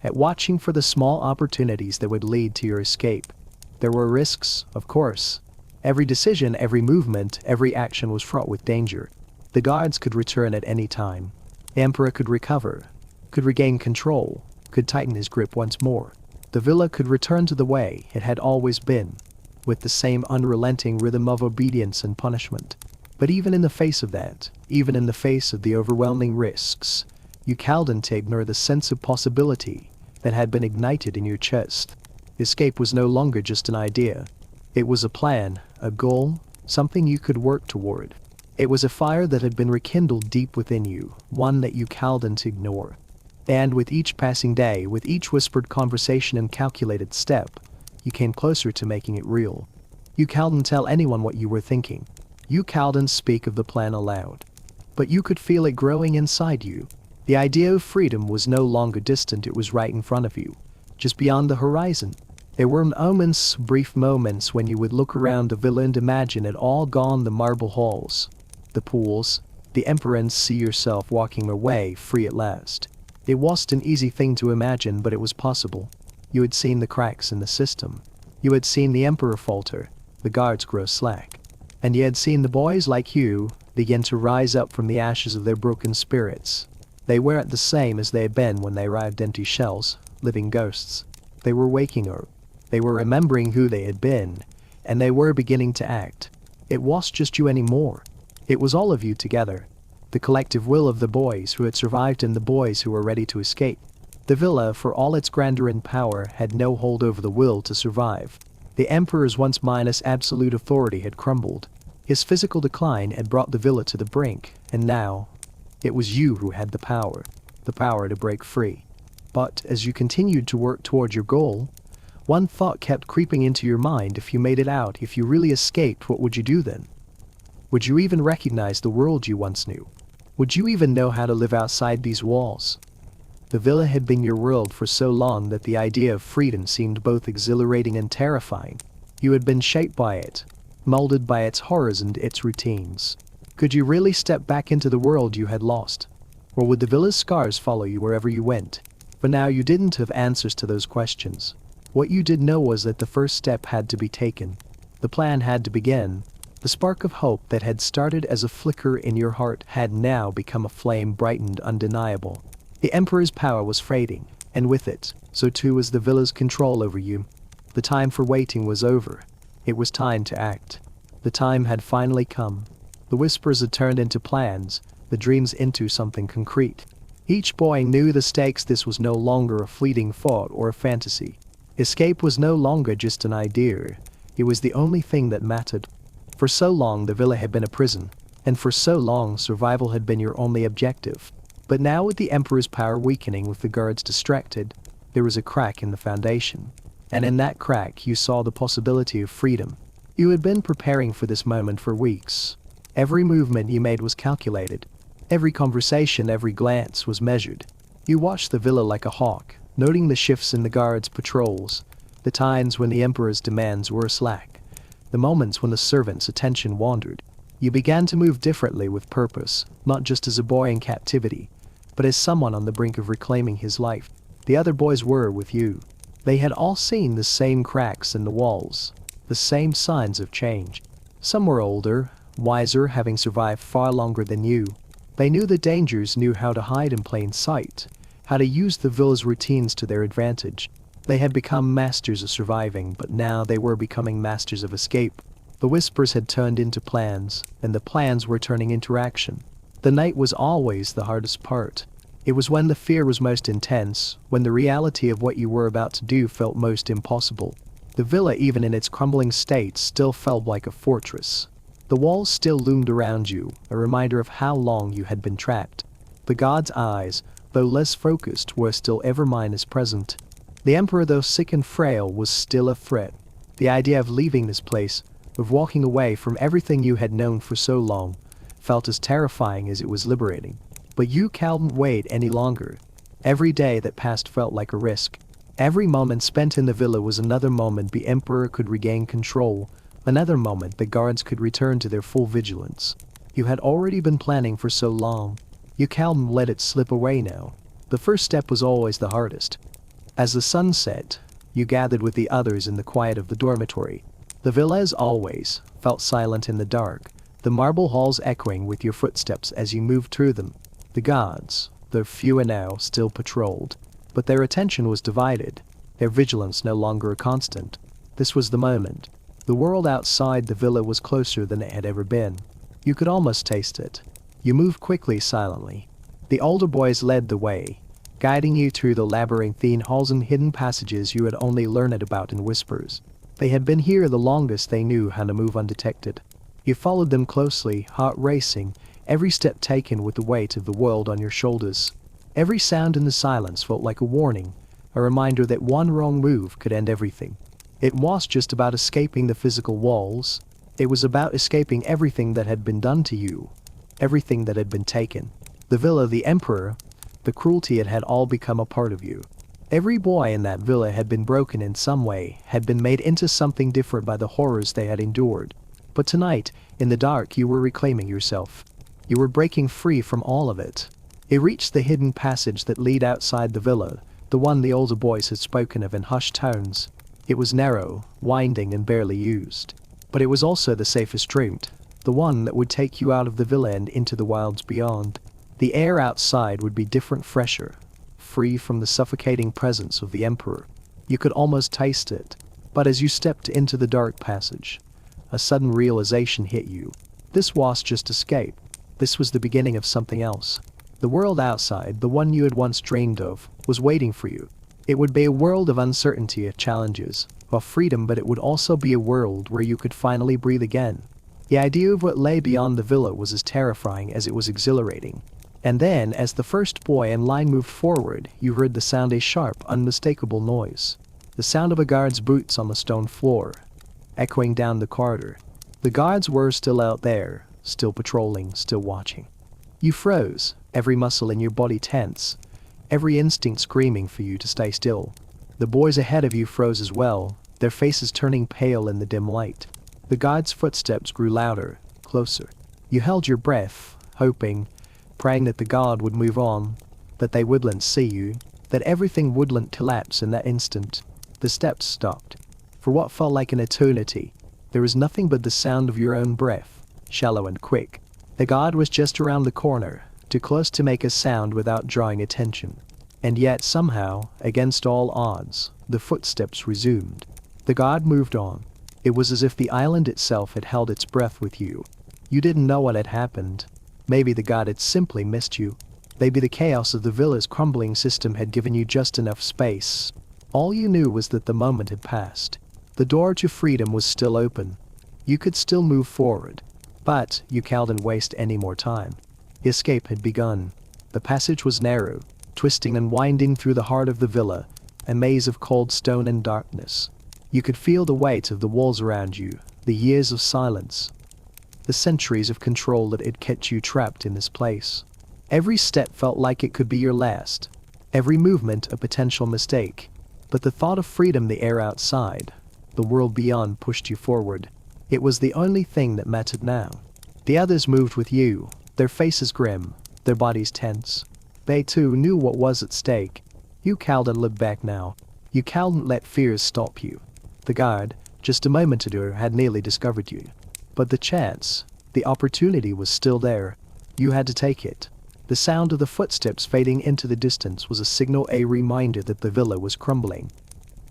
at watching for the small opportunities that would lead to your escape. There were risks, of course. Every decision, every movement, every action was fraught with danger. The guards could return at any time. The emperor could recover, could regain control, could tighten his grip once more. The villa could return to the way it had always been, with the same unrelenting rhythm of obedience and punishment. But even in the face of that, even in the face of the overwhelming risks, you couldn't ignore the sense of possibility that had been ignited in your chest. Escape was no longer just an idea. It was a plan, a goal, something you could work toward. It was a fire that had been rekindled deep within you, one that you couldn't ignore. And with each passing day, with each whispered conversation and calculated step, you came closer to making it real. You couldn't tell anyone what you were thinking. You couldn't speak of the plan aloud. But you could feel it growing inside you. The idea of freedom was no longer distant, it was right in front of you, just beyond the horizon. There were moments, brief moments, when you would look around the villa and imagine it all gone, the marble halls, the pools, the emperor, and see yourself walking away free at last. It wasn't an easy thing to imagine, but it was possible. You had seen the cracks in the system. You had seen the emperor falter, the guards grow slack. And you had seen the boys like you begin to rise up from the ashes of their broken spirits. They weren't the same as they had been when they arrived, empty shells, living ghosts. They were waking up. They were remembering who they had been, and they were beginning to act. It wasn't just you anymore. It was all of you together. the collective will of the boys who had survived and the boys who were ready to escape. The villa, for all its grandeur and power, had no hold over the will to survive. The emperor's once minus absolute authority had crumbled. His physical decline had brought the villa to the brink, and now, it was you who had the power to break free. But as you continued to work toward your goal, one thought kept creeping into your mind: if you made it out, if you really escaped, what would you do then? Would you even recognize the world you once knew? Would you even know how to live outside these walls? The villa had been your world for so long that the idea of freedom seemed both exhilarating and terrifying. You had been shaped by it, molded by its horrors and its routines. Could you really step back into the world you had lost? Or would the villa's scars follow you wherever you went? For now you didn't have answers to those questions. What you did know was that the first step had to be taken. The plan had to begin. The spark of hope that had started as a flicker in your heart had now become a flame brightened undeniable. The emperor's power was fading, and with it, so too was the villa's control over you. The time for waiting was over. It was time to act. The time had finally come. The whispers had turned into plans, the dreams into something concrete. Each boy knew the stakes. This was no longer a fleeting thought or a fantasy. Escape was no longer just an idea. It was the only thing that mattered. For so long the villa had been a prison, and for so long survival had been your only objective. But now, with the emperor's power weakening, with the guards distracted, there was a crack in the foundation. And in that crack you saw the possibility of freedom. You had been preparing for this moment for weeks. Every movement you made was calculated. Every conversation, every glance was measured. You watched the villa like a hawk, noting the shifts in the guards' patrols, the times when the emperor's demands were slack, the moments when the servants' attention wandered. You began to move differently, with purpose, not just as a boy in captivity, but as someone on the brink of reclaiming his life. The other boys were with you. They had all seen the same cracks in the walls, the same signs of change. Some were older, wiser, having survived far longer than you. They knew the dangers, knew how to hide in plain sight, how to use the villa's routines to their advantage. They had become masters of surviving, but now they were becoming masters of escape. The whispers had turned into plans, and the plans were turning into action. The night was always the hardest part. It was when the fear was most intense, when the reality of what you were about to do felt most impossible. The villa, even in its crumbling state, still felt like a fortress. The walls still loomed around you, a reminder of how long you had been trapped. The god's eyes, though less focused, were still ever minus present. The emperor, though sick and frail, was still a threat. The idea of leaving this place, of walking away from everything you had known for so long, felt as terrifying as it was liberating. But you couldn't wait any longer. Every day that passed felt like a risk. Every moment spent in the villa was another moment the emperor could regain control, another moment the guards could return to their full vigilance. You had already been planning for so long. You couldn't let it slip away now. The first step was always the hardest. As the sun set, you gathered with the others in the quiet of the dormitory. The villa, as always, felt silent in the dark, the marble halls echoing with your footsteps as you moved through them. The guards, though fewer now, still patrolled, but their attention was divided, their vigilance no longer a constant. This was the moment. The world outside the villa was closer than it had ever been. You could almost taste it. You moved quickly, silently. The older boys led the way, guiding you through the labyrinthine halls and hidden passages you had only learned about in whispers. They had been here the longest. They knew how to move undetected. You followed them closely, heart racing, every step taken with the weight of the world on your shoulders. Every sound in the silence felt like a warning, a reminder that one wrong move could end everything. It wasn't just about escaping the physical walls. It was about escaping everything that had been done to you, everything that had been taken. The villa, the emperor, the cruelty, it had all become a part of you. Every boy in that villa had been broken in some way, had been made into something different by the horrors they had endured. But tonight, in the dark, you were reclaiming yourself. You were breaking free from all of it. It reached the hidden passage that led outside the villa, the one the older boys had spoken of in hushed tones. It was narrow, winding, and barely used. But it was also the safest route, the one that would take you out of the villa and into the wilds beyond. The air outside would be different, fresher, free from the suffocating presence of the emperor. You could almost taste it. But as you stepped into the dark passage, a sudden realization hit you. This was just escape. This was the beginning of something else. The world outside, the one you had once dreamed of, was waiting for you. It would be a world of uncertainty, of challenges, of freedom, but it would also be a world where you could finally breathe again. The idea of what lay beyond the villa was as terrifying as it was exhilarating. And then, as the first boy in line moved forward, you heard the sound, a sharp, unmistakable noise. The sound of a guard's boots on the stone floor, echoing down the corridor. The guards were still out there, still patrolling, still watching. You froze, every muscle in your body tense, every instinct screaming for you to stay still. The boys ahead of you froze as well, their faces turning pale in the dim light. The guard's footsteps grew louder, closer. You held your breath, hoping, praying that the guard would move on, that they wouldn't see you, that everything wouldn't collapse in that instant. The steps stopped. For what felt like an eternity, there was nothing but the sound of your own breath, shallow and quick. The guard was just around the corner, too close to make a sound without drawing attention. And yet somehow, against all odds, the footsteps resumed. The guard moved on. It was as if the island itself had held its breath with you. You didn't know what had happened. Maybe the god had simply missed you. Maybe the chaos of the villa's crumbling system had given you just enough space. All you knew was that the moment had passed. The door to freedom was still open. You could still move forward. But you couldn't waste any more time. Escape had begun. The passage was narrow, twisting and winding through the heart of the villa, a maze of cold stone and darkness. You could feel the weight of the walls around you, the years of silence, the centuries of control that had kept you trapped in this place. Every step felt like it could be your last, every movement a potential mistake. But the thought of freedom, the air outside, the world beyond pushed you forward. It was the only thing that mattered now. The others moved with you, their faces grim, their bodies tense. They too knew what was at stake. You couldn't look back now. You couldn't let fears stop you. The guard, just a moment ago, had nearly discovered you. But the chance, the opportunity was still there. You had to take it. The sound of the footsteps fading into the distance was a signal, a reminder that the villa was crumbling.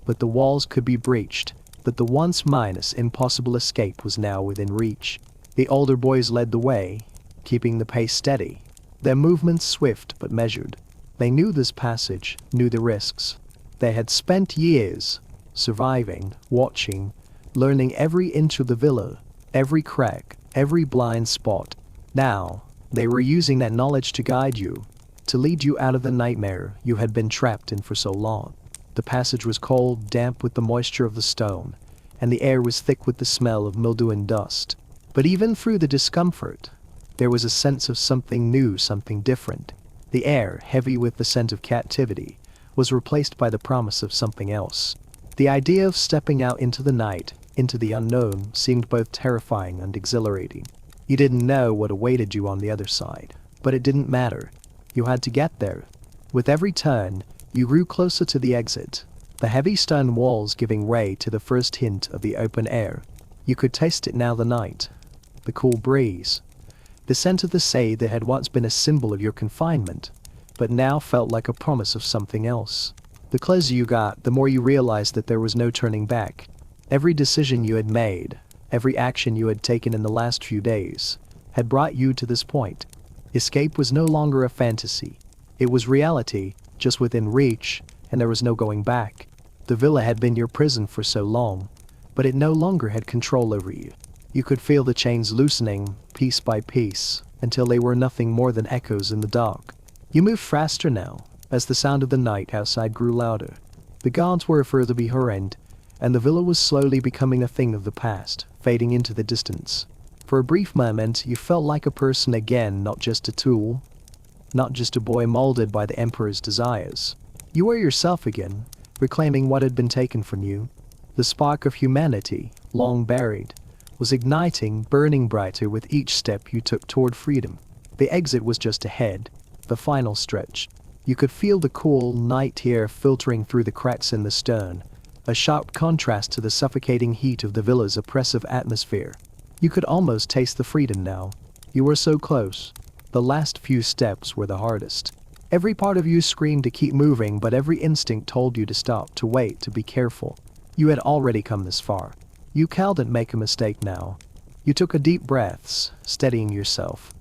But the walls could be breached, that the once minus impossible escape was now within reach. The older boys led the way, keeping the pace steady, their movements swift but measured. They knew this passage, knew the risks. They had spent years surviving, watching, learning every inch of the villa, every crack, every blind spot. Now, they were using that knowledge to guide you, to lead you out of the nightmare you had been trapped in for so long. The passage was cold, damp with the moisture of the stone, and the air was thick with the smell of mildew and dust. But even through the discomfort, there was a sense of something new, something different. The air, heavy with the scent of captivity, was replaced by the promise of something else. The idea of stepping out into the night, into the unknown, seemed both terrifying and exhilarating. You didn't know what awaited you on the other side, but it didn't matter. You had to get there. With every turn, you grew closer to the exit, the heavy stone walls giving way to the first hint of the open air. You could taste it now, the night, the cool breeze, the scent of the sea that had once been a symbol of your confinement, but now felt like a promise of something else. The closer you got, the more you realized that there was no turning back. Every decision you had made, every action you had taken in the last few days, had brought you to this point. Escape was no longer a fantasy. It was reality, just within reach, and there was no going back. The villa had been your prison for so long, but it no longer had control over you. You could feel the chains loosening, piece by piece, until they were nothing more than echoes in the dark. You moved faster now, as the sound of the night outside grew louder. The guards were further behind, and the villa was slowly becoming a thing of the past, fading into the distance. For a brief moment, you felt like a person again, not just a tool, not just a boy molded by the Emperor's desires. You were yourself again, reclaiming what had been taken from you. The spark of humanity, long buried, was igniting, burning brighter with each step you took toward freedom. The exit was just ahead, the final stretch. You could feel the cool, night air filtering through the cracks in the stone, a sharp contrast to the suffocating heat of the villa's oppressive atmosphere. You could almost taste the freedom now. You were so close. The last few steps were the hardest. Every part of you screamed to keep moving, but every instinct told you to stop, to wait, to be careful. You had already come this far. You couldn't make a mistake now. You took a deep breaths, steadying yourself.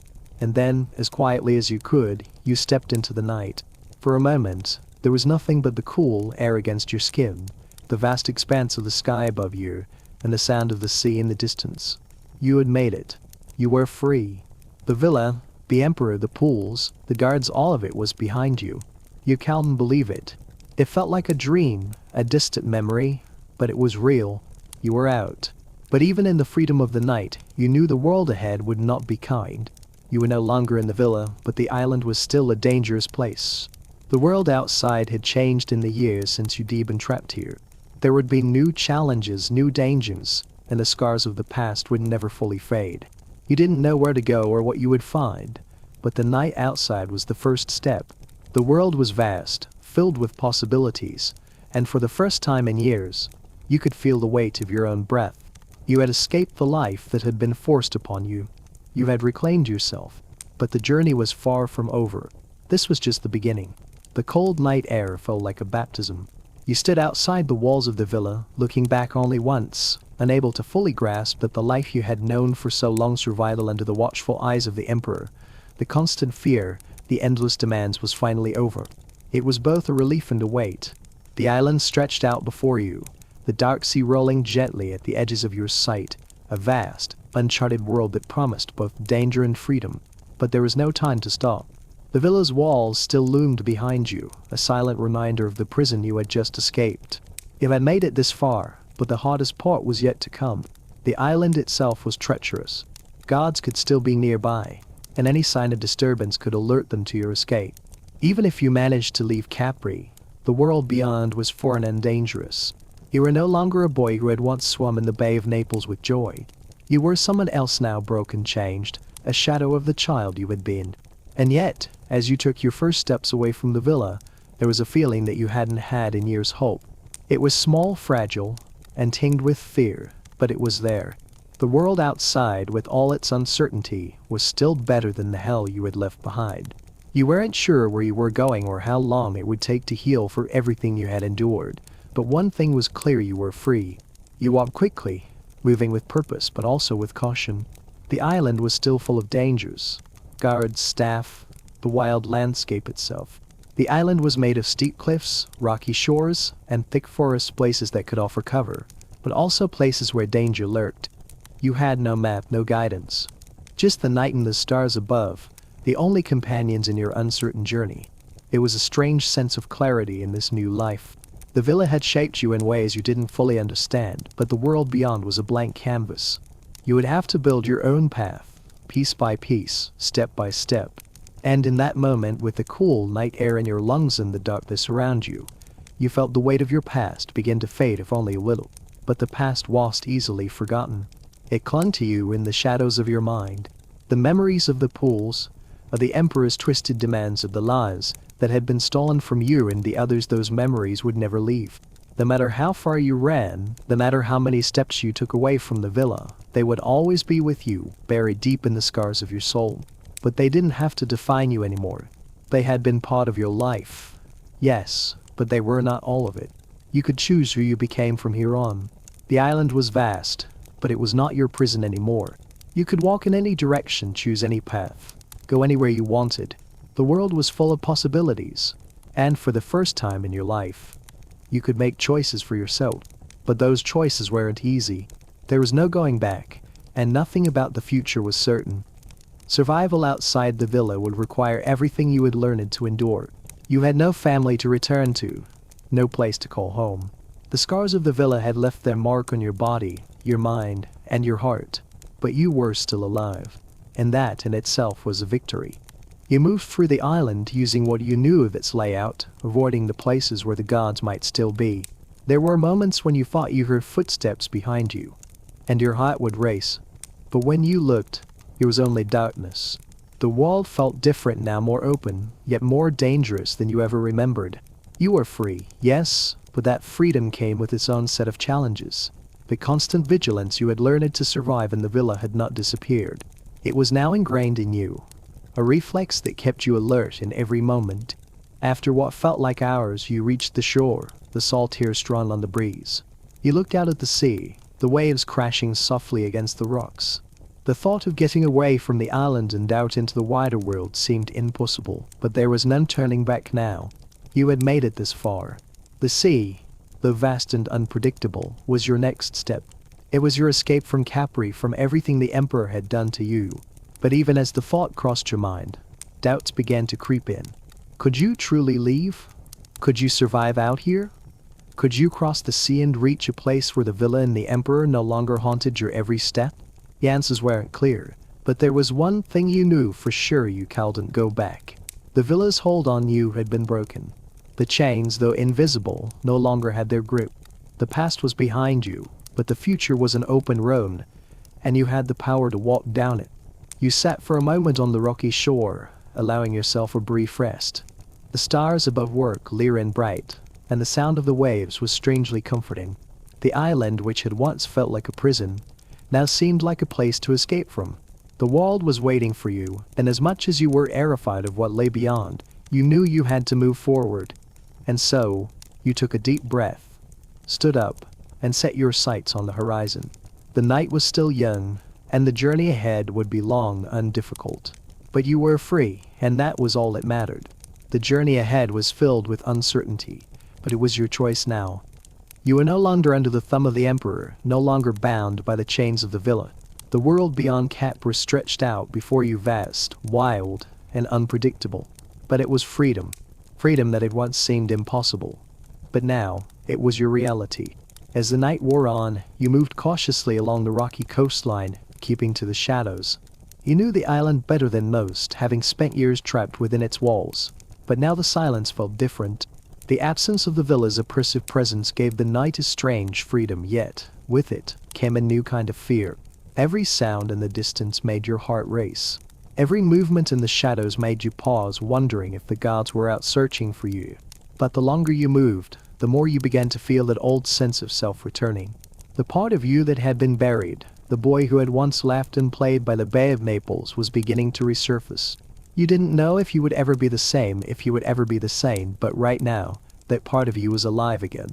And then, as quietly as you could, you stepped into the night. For a moment, there was nothing but the cool air against your skin, the vast expanse of the sky above you, and the sound of the sea in the distance. You had made it. You were free. The villa, the emperor, the pools, the guards, all of it was behind you. You couldn't believe it. It felt like a dream, a distant memory, but it was real. You were out. But even in the freedom of the night, you knew the world ahead would not be kind. You were no longer in the villa, but the island was still a dangerous place. The world outside had changed in the years since you'd been trapped here. There would be new challenges, new dangers, and the scars of the past would never fully fade. You didn't know where to go or what you would find, but the night outside was the first step. The world was vast, filled with possibilities, and for the first time in years, you could feel the weight of your own breath. You had escaped the life that had been forced upon you. You had reclaimed yourself, but the journey was far from over. This was just the beginning. The cold night air felt like a baptism. You stood outside the walls of the villa, looking back only once, unable to fully grasp that the life you had known for so long survival under the watchful eyes of the emperor, the constant fear, the endless demands was finally over. It was both a relief and a weight. The island stretched out before you, the dark sea rolling gently at the edges of your sight, a vast, uncharted world that promised both danger and freedom. But there was no time to stop. The villa's walls still loomed behind you, a silent reminder of the prison you had just escaped. You had made it this far, but the hardest part was yet to come. The island itself was treacherous. Guards could still be nearby, and any sign of disturbance could alert them to your escape. Even if you managed to leave Capri, the world beyond was foreign and dangerous. You were no longer a boy who had once swum in the Bay of Naples with joy. You were someone else now, broken, changed, a shadow of the child you had been. And yet, as you took your first steps away from the villa, there was a feeling that you hadn't had in years. Hope. It was small, fragile, and tinged with fear, but it was there. The world outside, with all its uncertainty, was still better than the hell you had left behind. You weren't sure where you were going or how long it would take to heal for everything you had endured, but one thing was clear: you were free. You walked quickly, moving with purpose but also with caution. The island was still full of dangers. Guards, staff, the wild landscape itself. The island was made of steep cliffs, rocky shores, and thick forests, places that could offer cover, but also places where danger lurked. You had no map, no guidance. Just the night and the stars above, the only companions in your uncertain journey. It was a strange sense of clarity in this new life. The villa had shaped you in ways you didn't fully understand, but the world beyond was a blank canvas. You would have to build your own path, piece by piece, step by step. And in that moment, with the cool night air in your lungs and the darkness around you, you felt the weight of your past begin to fade, if only a little. But the past wasn't easily forgotten. It clung to you in the shadows of your mind. The memories of the pools, of the emperor's twisted demands, of the lives that had been stolen from you and the others. Those memories would never leave. No matter how far you ran, no matter how many steps you took away from the villa, they would always be with you, buried deep in the scars of your soul. But they didn't have to define you anymore. They had been part of your life. Yes, but they were not all of it. You could choose who you became from here on. The island was vast, but it was not your prison anymore. You could walk in any direction, choose any path, go anywhere you wanted. The world was full of possibilities, and for the first time in your life, you could make choices for yourself. But those choices weren't easy. There was no going back, and nothing about the future was certain. Survival outside the villa would require everything you had learned to endure. You had no family to return to, no place to call home. The scars of the villa had left their mark on your body, your mind, and your heart. But you were still alive, and that in itself was a victory. You moved through the island using what you knew of its layout, avoiding the places where the gods might still be. There were moments when you thought you heard footsteps behind you, and your heart would race. But when you looked, it was only darkness. The world felt different now, more open, yet more dangerous than you ever remembered. You were free, yes, but that freedom came with its own set of challenges. The constant vigilance you had learned to survive in the villa had not disappeared. It was now ingrained in you, a reflex that kept you alert in every moment. After what felt like hours, you reached the shore, the salt air strong on the breeze. You looked out at the sea, the waves crashing softly against the rocks. The thought of getting away from the island and out into the wider world seemed impossible, but there was no turning back now. You had made it this far. The sea, though vast and unpredictable, was your next step. It was your escape from Capri, from everything the Emperor had done to you. But even as the thought crossed your mind, doubts began to creep in. Could you truly leave? Could you survive out here? Could you cross the sea and reach a place where the villa and the Emperor no longer haunted your every step? The answers weren't clear, but there was one thing you knew for sure: you couldn't go back. The villa's hold on you had been broken. The chains, though invisible, no longer had their grip. The past was behind you, but the future was an open road, and you had the power to walk down it. You sat for a moment on the rocky shore, allowing yourself a brief rest. The stars above were clear and bright, and the sound of the waves was strangely comforting. The island, which had once felt like a prison, now seemed like a place to escape from. The world was waiting for you, and as much as you were terrified of what lay beyond, you knew you had to move forward. And so, you took a deep breath, stood up, and set your sights on the horizon. The night was still young, and the journey ahead would be long and difficult. But you were free, and that was all that mattered. The journey ahead was filled with uncertainty, but it was your choice now. You were no longer under the thumb of the Emperor, no longer bound by the chains of the villa. The world beyond Cap was stretched out before you, vast, wild, and unpredictable. But it was freedom. Freedom that had once seemed impossible. But now, it was your reality. As the night wore on, you moved cautiously along the rocky coastline, keeping to the shadows. You knew the island better than most, having spent years trapped within its walls. But now the silence felt different. The absence of the villa's oppressive presence gave the night a strange freedom, yet, with it, came a new kind of fear. Every sound in the distance made your heart race. Every movement in the shadows made you pause, wondering if the gods were out searching for you. But the longer you moved, the more you began to feel that old sense of self returning. The part of you that had been buried, the boy who had once laughed and played by the Bay of Naples, was beginning to resurface. You didn't know if you would ever be the same, but right now, that part of you was alive again.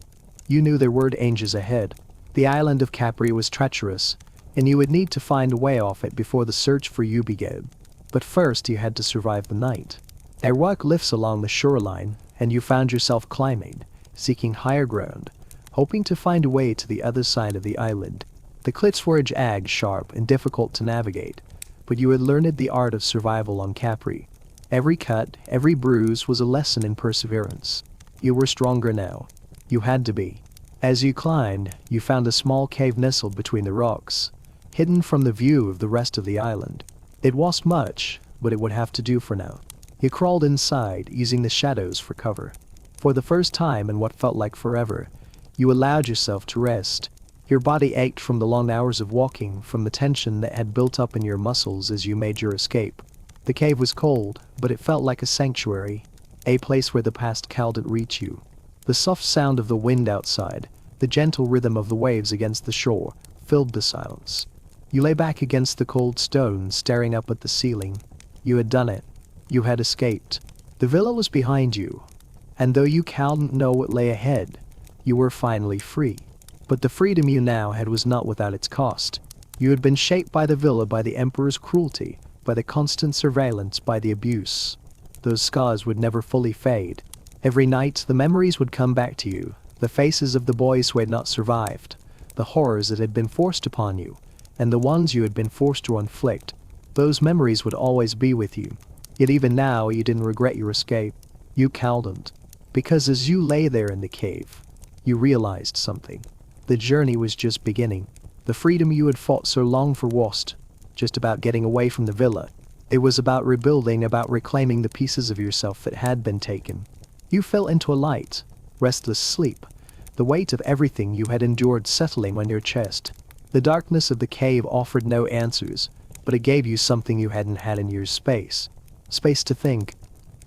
You knew there were dangers ahead. The island of Capri was treacherous, and you would need to find a way off it before the search for you began. But first you had to survive the night. There were cliffs along the shoreline, and you found yourself climbing, seeking higher ground, hoping to find a way to the other side of the island. The cliffs were jagged, sharp, and difficult to navigate, but you had learned the art of survival on Capri. Every cut, every bruise was a lesson in perseverance. You were stronger now. You had to be. As you climbed, you found a small cave nestled between the rocks, hidden from the view of the rest of the island. It wasn't much, but it would have to do for now. You crawled inside, using the shadows for cover. For the first time in what felt like forever, you allowed yourself to rest. Your body ached from the long hours of walking, from the tension that had built up in your muscles as you made your escape. The cave was cold, but it felt like a sanctuary, a place where the past couldn't reach you. The soft sound of the wind outside, the gentle rhythm of the waves against the shore, filled the silence. You lay back against the cold stone, staring up at the ceiling. You had done it. You had escaped. The villa was behind you, and though you couldn't know what lay ahead, you were finally free. But the freedom you now had was not without its cost. You had been shaped by the villa, by the Emperor's cruelty, by the constant surveillance, by the abuse. Those scars would never fully fade. Every night, the memories would come back to you, the faces of the boys who had not survived, the horrors that had been forced upon you, and the ones you had been forced to inflict. Those memories would always be with you. Yet even now, you didn't regret your escape. You couldn't. Because as you lay there in the cave, you realized something. The journey was just beginning. The freedom you had fought so long for wasn't just about getting away from the villa. It was about rebuilding, about reclaiming the pieces of yourself that had been taken. You fell into a light, restless sleep, the weight of everything you had endured settling on your chest. The darkness of the cave offered no answers, but it gave you something you hadn't had in years: space. Space to think.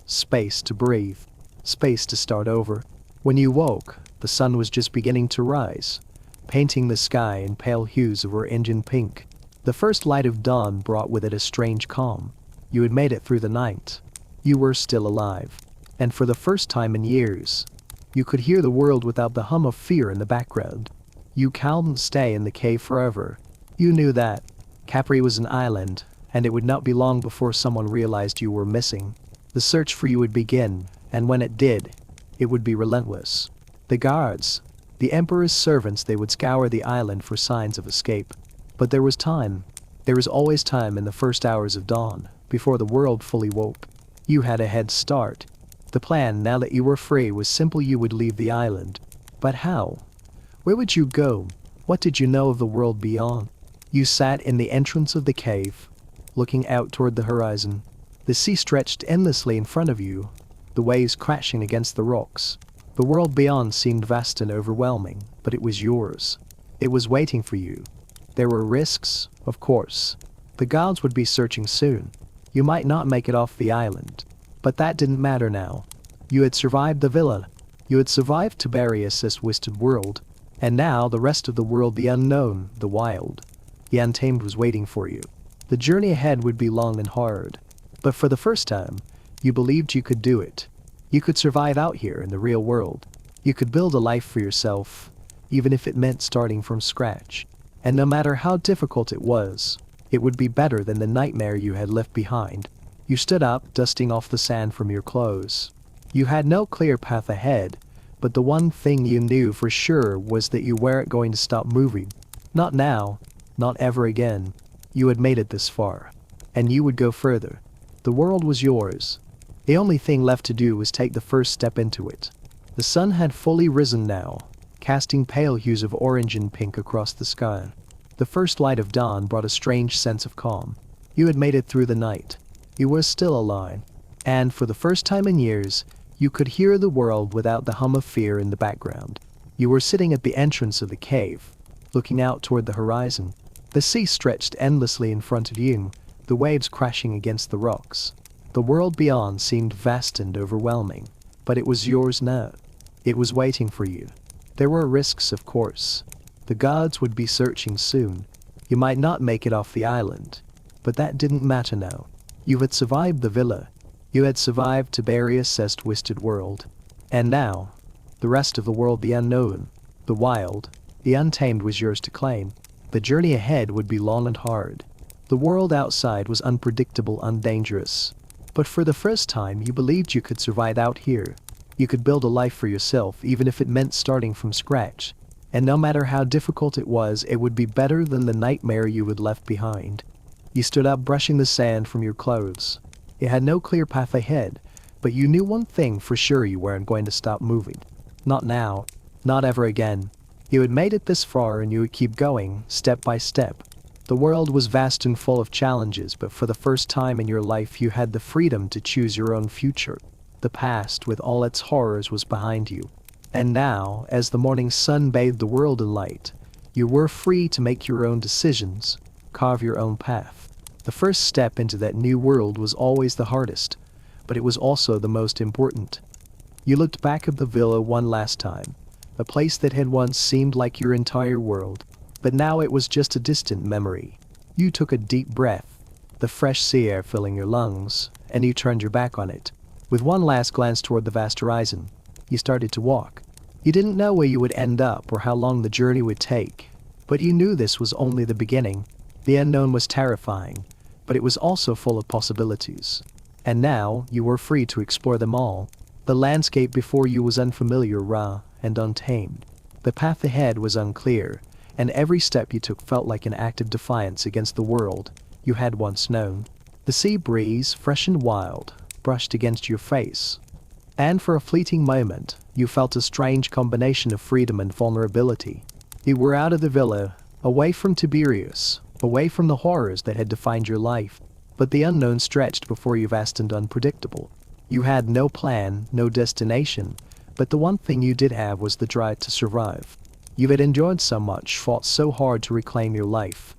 Space to breathe. Space to start over. When you woke, the sun was just beginning to rise, painting the sky in pale hues of orange and pink. The first light of dawn brought with it a strange calm. You had made it through the night. You were still alive. And for the first time in years, you could hear the world without the hum of fear in the background. You couldn't stay in the cave forever. You knew that. Capri was an island, and it would not be long before someone realized you were missing. The search for you would begin, and when it did, it would be relentless. The guards, the emperor's servants, they would scour the island for signs of escape. But there was time. There was always time in the first hours of dawn, before the world fully woke. You had a head start. The plan, now that you were free, was simple: you would leave the island. But how? Where would you go? What did you know of the world beyond? You sat in the entrance of the cave, looking out toward the horizon. The sea stretched endlessly in front of you, the waves crashing against the rocks. The world beyond seemed vast and overwhelming, but it was yours. It was waiting for you. There were risks, of course. The gods would be searching soon. You might not make it off the island. But that didn't matter now. You had survived the villa. You had survived Tiberius' twisted world. And now the rest of the world, the unknown, the wild, the untamed, was waiting for you. The journey ahead would be long and hard. But for the first time, you believed you could do it. You could survive out here in the real world. You could build a life for yourself, even if it meant starting from scratch. And no matter how difficult it was, it would be better than the nightmare you had left behind. You stood up, dusting off the sand from your clothes. You had no clear path ahead, but the one thing you knew for sure was that you weren't going to stop moving. Not now, not ever again. You had made it this far, and you would go further. The world was yours. The only thing left to do was take the first step into it. The sun had fully risen now, casting pale hues of orange and pink across the sky. The first light of dawn brought a strange sense of calm. You had made it through the night. You were still alive. And for the first time in years, you could hear the world without the hum of fear in the background. You were sitting at the entrance of the cave, looking out toward the horizon. The sea stretched endlessly in front of you, the waves crashing against the rocks. The world beyond seemed vast and overwhelming, but it was yours now. It was waiting for you. There were risks, of course. The gods would be searching soon. You might not make it off the island, but that didn't matter now. You had survived the villa. You had survived Tiberius' twisted world. And now, the rest of the world, the unknown, the wild, the untamed, was yours to claim. The journey ahead would be long and hard. The world outside was unpredictable and dangerous. But for the first time, you believed you could survive out here. You could build a life for yourself, even if it meant starting from scratch. And no matter how difficult it was, it would be better than the nightmare you had left behind. You stood up, brushing the sand from your clothes. You had no clear path ahead, but you knew one thing for sure: you weren't going to stop moving. Not now. Not ever again. You had made it this far, and you would keep going, step by step. The world was vast and full of challenges, but for the first time in your life you had the freedom to choose your own future. The past, with all its horrors, was behind you. And now, as the morning sun bathed the world in light, you were free to make your own decisions, carve your own path. The first step into that new world was always the hardest, but it was also the most important. You looked back at the villa one last time, a place that had once seemed like your entire world, but now it was just a distant memory. You took a deep breath, the fresh sea air filling your lungs, and you turned your back on it. With one last glance toward the vast horizon, you started to walk. You didn't know where you would end up or how long the journey would take, but you knew this was only the beginning. The unknown was terrifying, but it was also full of possibilities. And now, you were free to explore them all. The landscape before you was unfamiliar, raw, and untamed. The path ahead was unclear, and every step you took felt like an act of defiance against the world you had once known. The sea breeze, fresh and wild, brushed against your face. And for a fleeting moment, you felt a strange combination of freedom and vulnerability. You were out of the villa, away from Tiberius, away from the horrors that had defined your life. But the unknown stretched before you, vast and unpredictable. You had no plan, no destination, but the one thing you did have was the drive to survive. You had endured so much, fought so hard to reclaim your life,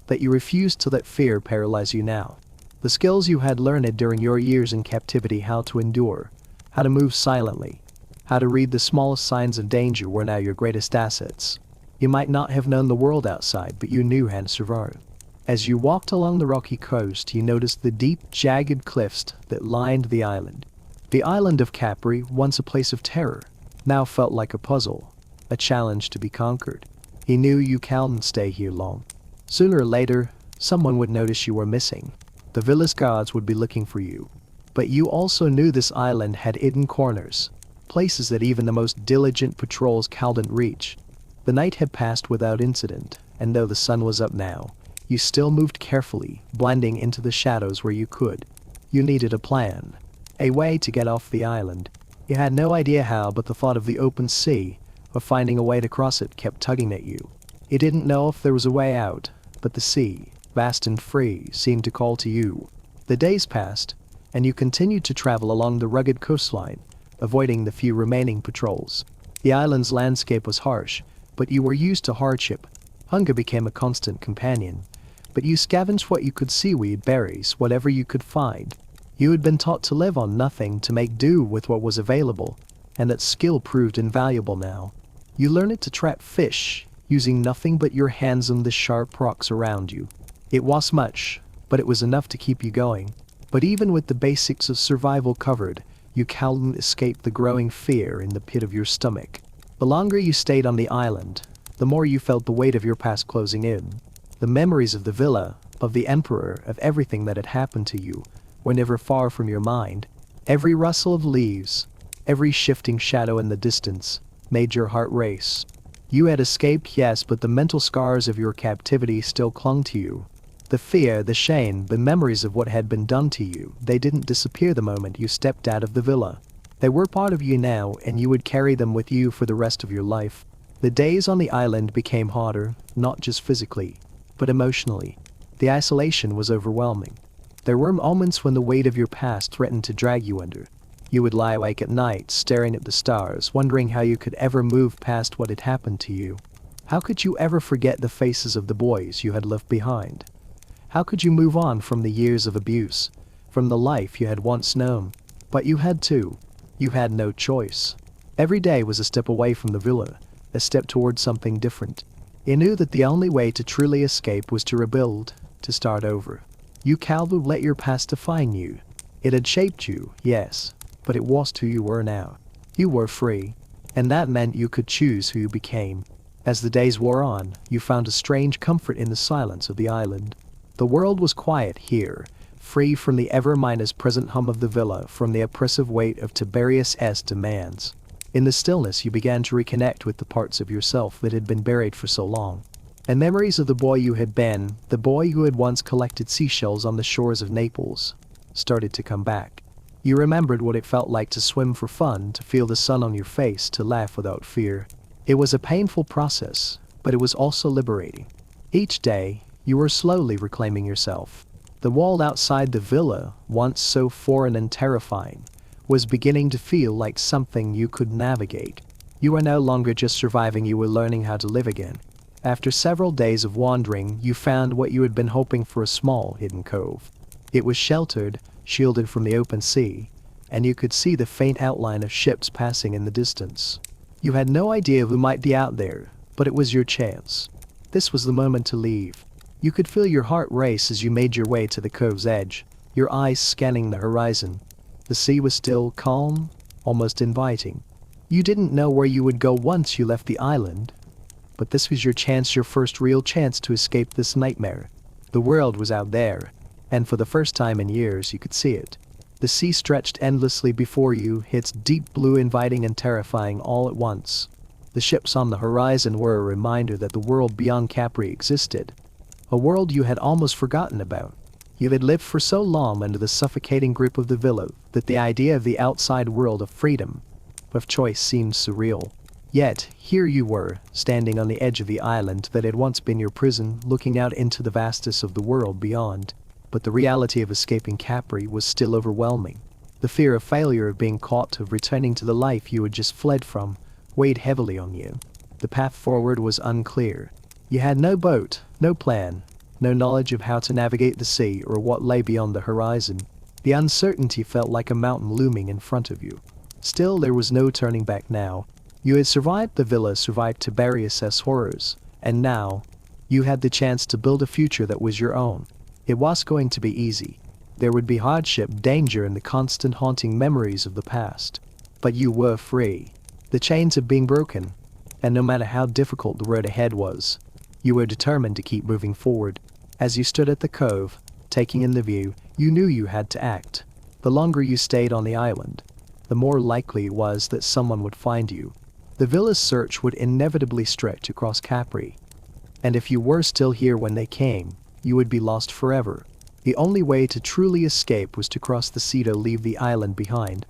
that you refused to let fear paralyze you now. The skills you had learned during your years in captivity, how to endure, how to move silently, how to read the smallest signs of danger, were now your greatest assets. You might not have known the world outside, but you knew how to survive. As you walked along the rocky coast, you noticed the deep, jagged cliffs that lined the island. The island of Capri, once a place of terror, now felt like a puzzle, a challenge to be conquered. He knew you couldn't stay here long. Sooner or later, Someone would notice you were missing. The villa's guards would be looking for you. But you also knew this island had hidden corners, places that even the most diligent patrols couldn't reach. The night had passed without incident, and though the sun was up now, you still moved carefully, blending into the shadows where you could. You needed a plan, a way to get off the island. You had no idea how, but the thought of the open sea, or finding a way to cross it, kept tugging at you. You didn't know if there was a way out, but the sea, vast and free, seemed to call to you. The days passed, and you continued to travel along the rugged coastline, avoiding the few remaining patrols. The island's landscape was harsh, but you were used to hardship. Hunger became a constant companion, but you scavenged what you could: seaweed, berries, whatever you could find. You had been taught to live on nothing, to make do with what was available, and that skill proved invaluable now. You learned to trap fish, using nothing but your hands and the sharp rocks around you. It was much, but it was enough to keep you going. But even with the basics of survival covered, you couldn't escape the growing fear in the pit of your stomach. The longer you stayed on the island, the more you felt the weight of your past closing in. The memories of the villa, of the emperor, of everything that had happened to you, were never far from your mind. Every rustle of leaves, every shifting shadow in the distance, made your heart race. You had escaped, yes, but the mental scars of your captivity still clung to you. The fear, the shame, the memories of what had been done to you, they didn't disappear the moment you stepped out of the villa. They were part of you now, and you would carry them with you for the rest of your life. The days on the island became harder, not just physically, but emotionally. The isolation was overwhelming. There were moments when the weight of your past threatened to drag you under. You would lie awake at night, staring at the stars, wondering how you could ever move past what had happened to you. How could you ever forget the faces of the boys you had left behind? How could you move on from the years of abuse, from the life you had once known? But you had to. You had no choice. Every day was a step away from the villa, a step toward something different. You knew that the only way to truly escape was to rebuild, to start over. You couldn't let your past define you. It had shaped you, yes, but it was who you were now. You were free, and that meant you could choose who you became. As the days wore on, you found a strange comfort in the silence of the island. The world was quiet here, free from the ever-present hum of the villa, from the oppressive weight of Tiberius's demands. In the stillness you began to reconnect with the parts of yourself that had been buried for so long. And memories of the boy you had been, the boy who had once collected seashells on the shores of Naples, started to come back. You remembered what it felt like to swim for fun, to feel the sun on your face, to laugh without fear. It was a painful process, but it was also liberating. Each day, you were slowly reclaiming yourself. The world outside the villa, once so foreign and terrifying, was beginning to feel like something you could navigate. You were no longer just surviving, you were learning how to live again. After several days of wandering, you found what you had been hoping for: a small, hidden cove. It was sheltered, shielded from the open sea, and you could see the faint outline of ships passing in the distance. You had no idea who might be out there, but it was your chance. This was the moment to leave. You could feel your heart race as you made your way to the cove's edge, your eyes scanning the horizon. The sea was still, calm, almost inviting. You didn't know where you would go once you left the island, but this was your chance, your first real chance to escape this nightmare. The world was out there, and for the first time in years you could see it. The sea stretched endlessly before you, its deep blue inviting and terrifying all at once. The ships on the horizon were a reminder that the world beyond Capri existed, a world you had almost forgotten about. You had lived for so long under the suffocating grip of the villa that the idea of the outside world, of freedom, of choice, seemed surreal. Yet, here you were, standing on the edge of the island that had once been your prison, looking out into the vastness of the world beyond. But the reality of escaping Capri was still overwhelming. The fear of failure, of being caught, of returning to the life you had just fled from, weighed heavily on you. The path forward was unclear. You had no boat, no plan, no knowledge of how to navigate the sea or what lay beyond the horizon. The uncertainty felt like a mountain looming in front of you. Still, there was no turning back now. You had survived the villa, survived Tiberius's horrors, and now, you had the chance to build a future that was your own. It was going to be easy. There would be hardship, danger, and the constant haunting memories of the past. But you were free. The chains had been broken, and no matter how difficult the road ahead was, you were determined to keep moving forward. As you stood at the cove, taking in the view, you knew you had to act. The longer you stayed on the island, the more likely it was that someone would find you. The villa's search would inevitably stretch across Capri. And if you were still here when they came, you would be lost forever. The only way to truly escape was to cross the sea to leave the island behind,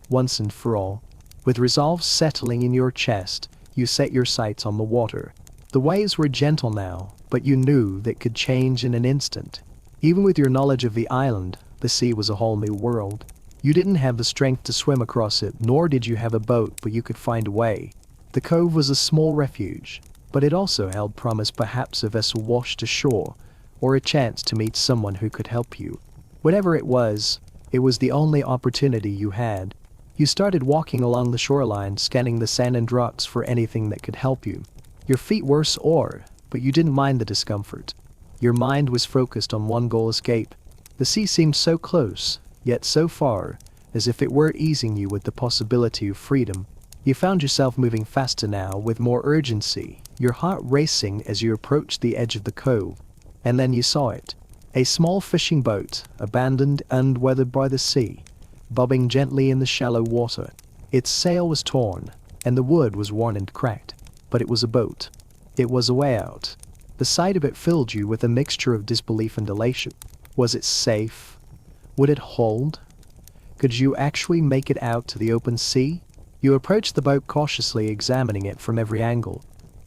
once and for all. With resolve settling in your chest, you set your sights on the water. The waves were gentle now, but you knew they could change in an instant. Even with your knowledge of the island, the sea was a whole new world. You didn't have the strength to swim across it, nor did you have a boat, but you could find a way. The cove was a small refuge, but it also held promise, perhaps a vessel washed ashore, or a chance to meet someone who could help you. Whatever it was the only opportunity you had. You started walking along the shoreline, scanning the sand and rocks for anything that could help you. Your feet were sore, but you didn't mind the discomfort. Your mind was focused on one goal: escape. The sea seemed so close, yet so far, as if it were easing you with the possibility of freedom. You found yourself moving faster now, with more urgency, your heart racing as you approached the edge of the cove. And then you saw it. A small fishing boat, abandoned and weathered by the sea, bobbing gently in the shallow water. Its sail was torn, and the wood was worn and cracked. But it was a boat. It was a way out. The sight of it filled you with a mixture of disbelief and elation. Was it safe? Would it hold? Could you actually make it out to the open sea? You approached the boat cautiously, examining it from every angle.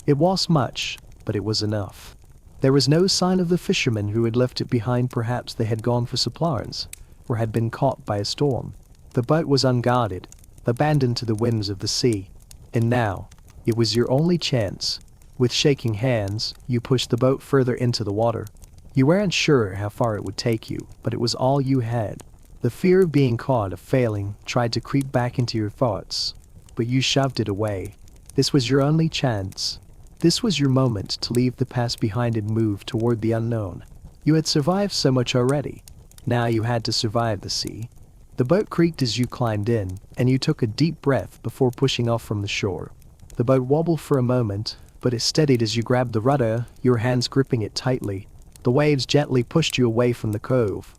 It was much, but it was enough. There was no sign of the fishermen who had left it behind. Perhaps they had gone for supplies, or had been caught by a storm. The boat was unguarded, abandoned to the winds of the sea. And now, it was your only chance. With shaking hands, you pushed the boat further into the water. You weren't sure how far it would take you, but it was all you had. The fear of being caught, of failing, tried to creep back into your thoughts, but you shoved it away. This was your only chance. This was your moment to leave the past behind and move toward the unknown. You had survived so much already. Now you had to survive the sea. The boat creaked as you climbed in, and you took a deep breath before pushing off from the shore. The boat wobbled for a moment, but it steadied as you grabbed the rudder, your hands gripping it tightly. The waves gently pushed you away from the cove.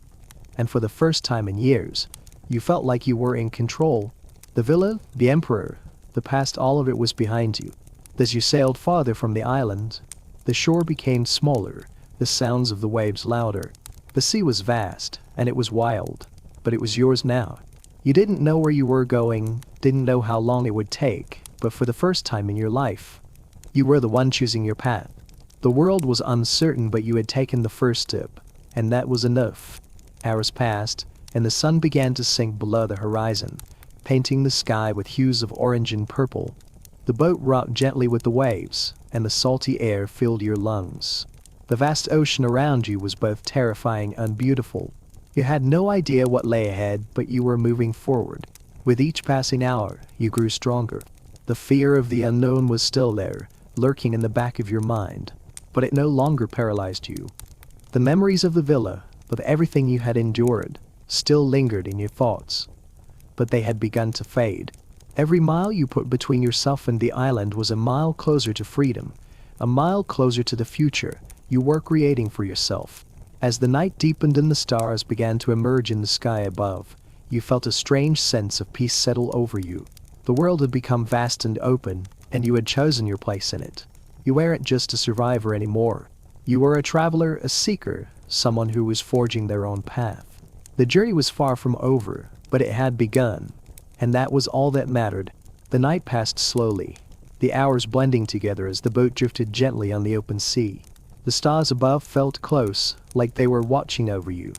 And for the first time in years, you felt like you were in control. The villa, the emperor, the past, all of it was behind you. As you sailed farther from the island, the shore became smaller, the sounds of the waves louder. The sea was vast, and it was wild, but it was yours now. You didn't know where you were going, didn't know how long it would take, but for the first time in your life, you were the one choosing your path. The world was uncertain, but you had taken the first step, and that was enough. Hours passed, and the sun began to sink below the horizon, painting the sky with hues of orange and purple. The boat rocked gently with the waves, and the salty air filled your lungs. The vast ocean around you was both terrifying and beautiful. You had no idea what lay ahead, but you were moving forward. With each passing hour, you grew stronger. The fear of the unknown was still there, lurking in the back of your mind, but it no longer paralyzed you. The memories of the villa, with everything you had endured, still lingered in your thoughts, but they had begun to fade. Every mile you put between yourself and the island was a mile closer to freedom, a mile closer to the future you were creating for yourself. As the night deepened and the stars began to emerge in the sky above, you felt a strange sense of peace settle over you. The world had become vast and open, and you had chosen your place in it. You weren't just a survivor anymore. You were a traveler, a seeker, someone who was forging their own path. The journey was far from over, but it had begun. And that was all that mattered. The night passed slowly, the hours blending together as the boat drifted gently on the open sea. The stars above felt close, like they were watching over you,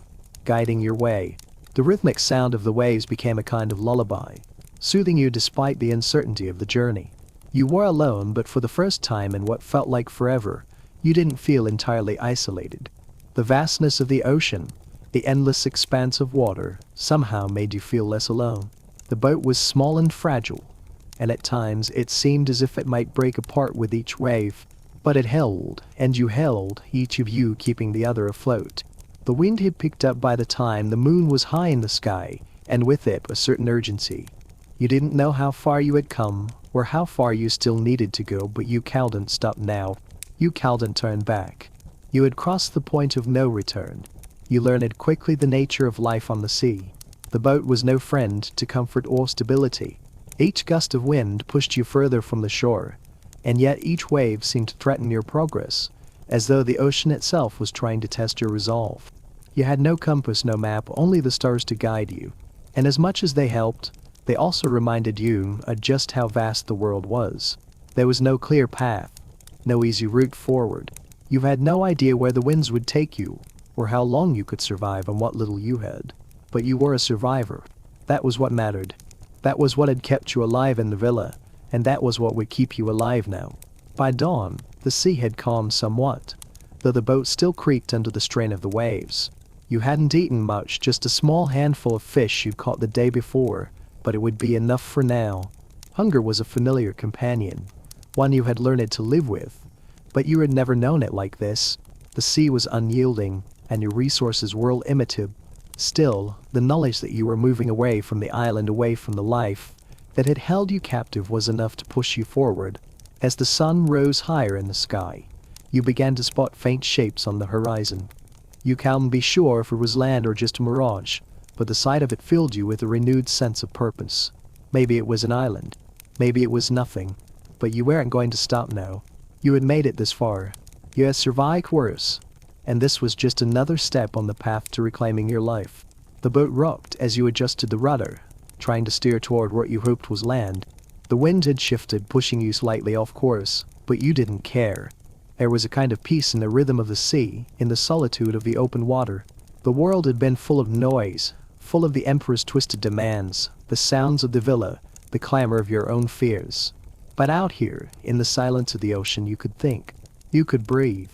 guiding your way. The rhythmic sound of the waves became a kind of lullaby, soothing you despite the uncertainty of the journey. You were alone, but for the first time in what felt like forever, you didn't feel entirely isolated. The vastness of the ocean, the endless expanse of water, somehow made you feel less alone. The boat was small and fragile, and at times it seemed as if it might break apart with each wave. But it held, and you held, each of you keeping the other afloat. The wind had picked up by the time the moon was high in the sky, and with it a certain urgency. You didn't know how far you had come, or how far you still needed to go, but you couldn't stop now. You couldn't turn back. You had crossed the point of no return. You learned quickly the nature of life on the sea. The boat was no friend to comfort or stability. Each gust of wind pushed you further from the shore, and yet each wave seemed to threaten your progress, as though the ocean itself was trying to test your resolve. You had no compass, no map, only the stars to guide you. And as much as they helped, they also reminded you of just how vast the world was. There was no clear path, no easy route forward. You had no idea where the winds would take you, or how long you could survive on what little you had. But you were a survivor. That was what mattered. That was what had kept you alive in the villa, and that was what would keep you alive now. By dawn, the sea had calmed somewhat, though the boat still creaked under the strain of the waves. You hadn't eaten much, just a small handful of fish you'd caught the day before, but it would be enough for now. Hunger was a familiar companion, one you had learned to live with, but you had never known it like this. The sea was unyielding, and your resources were limited. Still, the knowledge that you were moving away from the island, away from the life that had held you captive, was enough to push you forward. As the sun rose higher in the sky, you began to spot faint shapes on the horizon. You couldn't be sure if it was land or just a mirage, but the sight of it filled you with a renewed sense of purpose. Maybe it was an island. Maybe it was nothing. But you weren't going to stop now. You had made it this far. You had survived worse. And this was just another step on the path to reclaiming your life. The boat rocked as you adjusted the rudder, trying to steer toward what you hoped was land. The wind had shifted, pushing you slightly off course, but you didn't care. There was a kind of peace in the rhythm of the sea, in the solitude of the open water. The world had been full of noise, full of the Emperor's twisted demands, the sounds of the villa, the clamor of your own fears. But out here, in the silence of the ocean, you could think. You could breathe.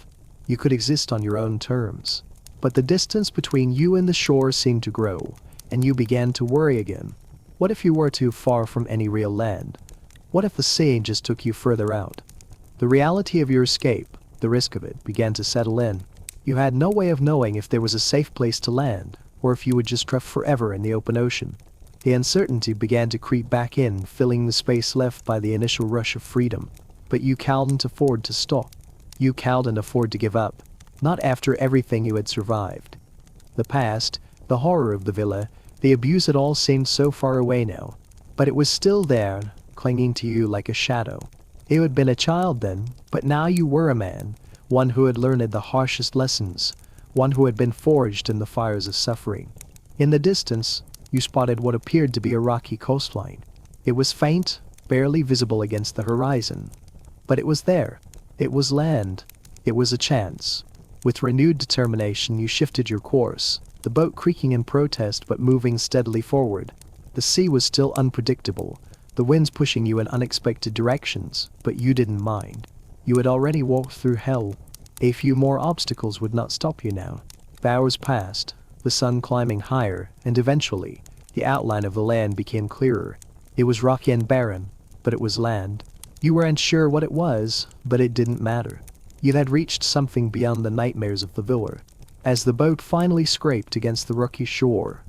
You could exist on your own terms. But the distance between you and the shore seemed to grow, and you began to worry again. What if you were too far from any real land? What if the sea just took you further out? The reality of your escape, the risk of it, began to settle in. You had no way of knowing if there was a safe place to land, or if you would just drift forever in the open ocean. The uncertainty began to creep back in, filling the space left by the initial rush of freedom. But you couldn't afford to stop. You couldn't afford to give up. Not after everything you had survived. The past, the horror of the villa, the abuse, it all seemed so far away now. But it was still there, clinging to you like a shadow. You had been a child then, but now you were a man, one who had learned the harshest lessons, one who had been forged in the fires of suffering. In the distance, you spotted what appeared to be a rocky coastline. It was faint, barely visible against the horizon. But it was there. It was land. It was a chance. With renewed determination, you shifted your course, the boat creaking in protest but moving steadily forward. The sea was still unpredictable, the winds pushing you in unexpected directions, but you didn't mind. You had already walked through hell. A few more obstacles would not stop you now. The hours passed, the sun climbing higher, and eventually, the outline of the land became clearer. It was rocky and barren, but it was land. You weren't sure what it was, but it didn't matter. You had reached something beyond the nightmares of the villa. As the boat finally scraped against the rocky shore,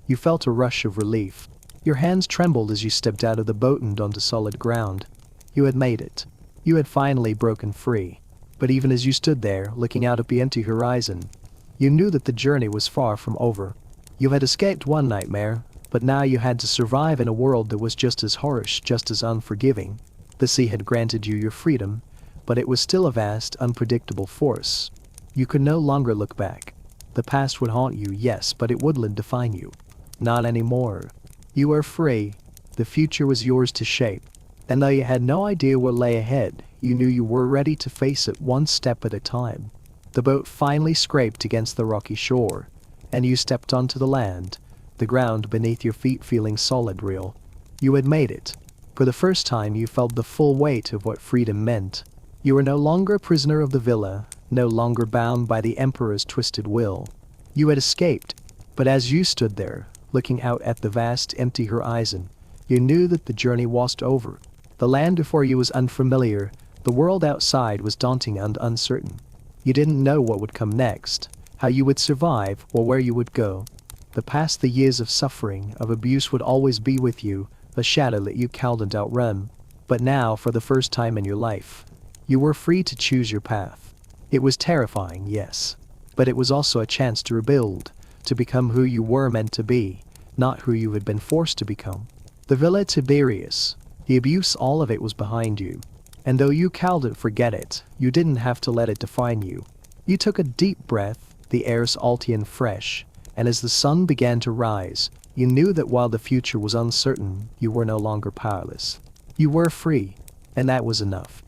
you felt a rush of relief. Your hands trembled as you stepped out of the boat and onto solid ground. You had made it. You had finally broken free. But even as you stood there, looking out at the empty horizon, you knew that the journey was far from over. You had escaped one nightmare, but now you had to survive in a world that was just as harsh, just as unforgiving. The sea had granted you your freedom, but it was still a vast, unpredictable force. You could no longer look back. The past would haunt you, yes, but it wouldn't define you. Not anymore. You were free. The future was yours to shape. And though you had no idea what lay ahead, you knew you were ready to face it one step at a time. The boat finally scraped against the rocky shore, and you stepped onto the land, the ground beneath your feet feeling solid, real. You had made it. For the first time you felt the full weight of what freedom meant. You were no longer a prisoner of the villa, no longer bound by the Emperor's twisted will. You had escaped, but as you stood there, looking out at the vast empty horizon, you knew that the journey wasn't over. The land before you was unfamiliar, the world outside was daunting and uncertain. You didn't know what would come next, how you would survive, or where you would go. The past, the years of suffering, of abuse would always be with you, a shadow that you couldn't outrun. But now, for the first time in your life, you were free to choose your path. It was terrifying, yes. But it was also a chance to rebuild, to become who you were meant to be, not who you had been forced to become. The Villa Tiberius, the abuse, all of it was behind you. And though you called it forget it, you didn't have to let it define you. You took a deep breath, the air salty and fresh, and as the sun began to rise, you knew that while the future was uncertain, you were no longer powerless. You were free, and that was enough.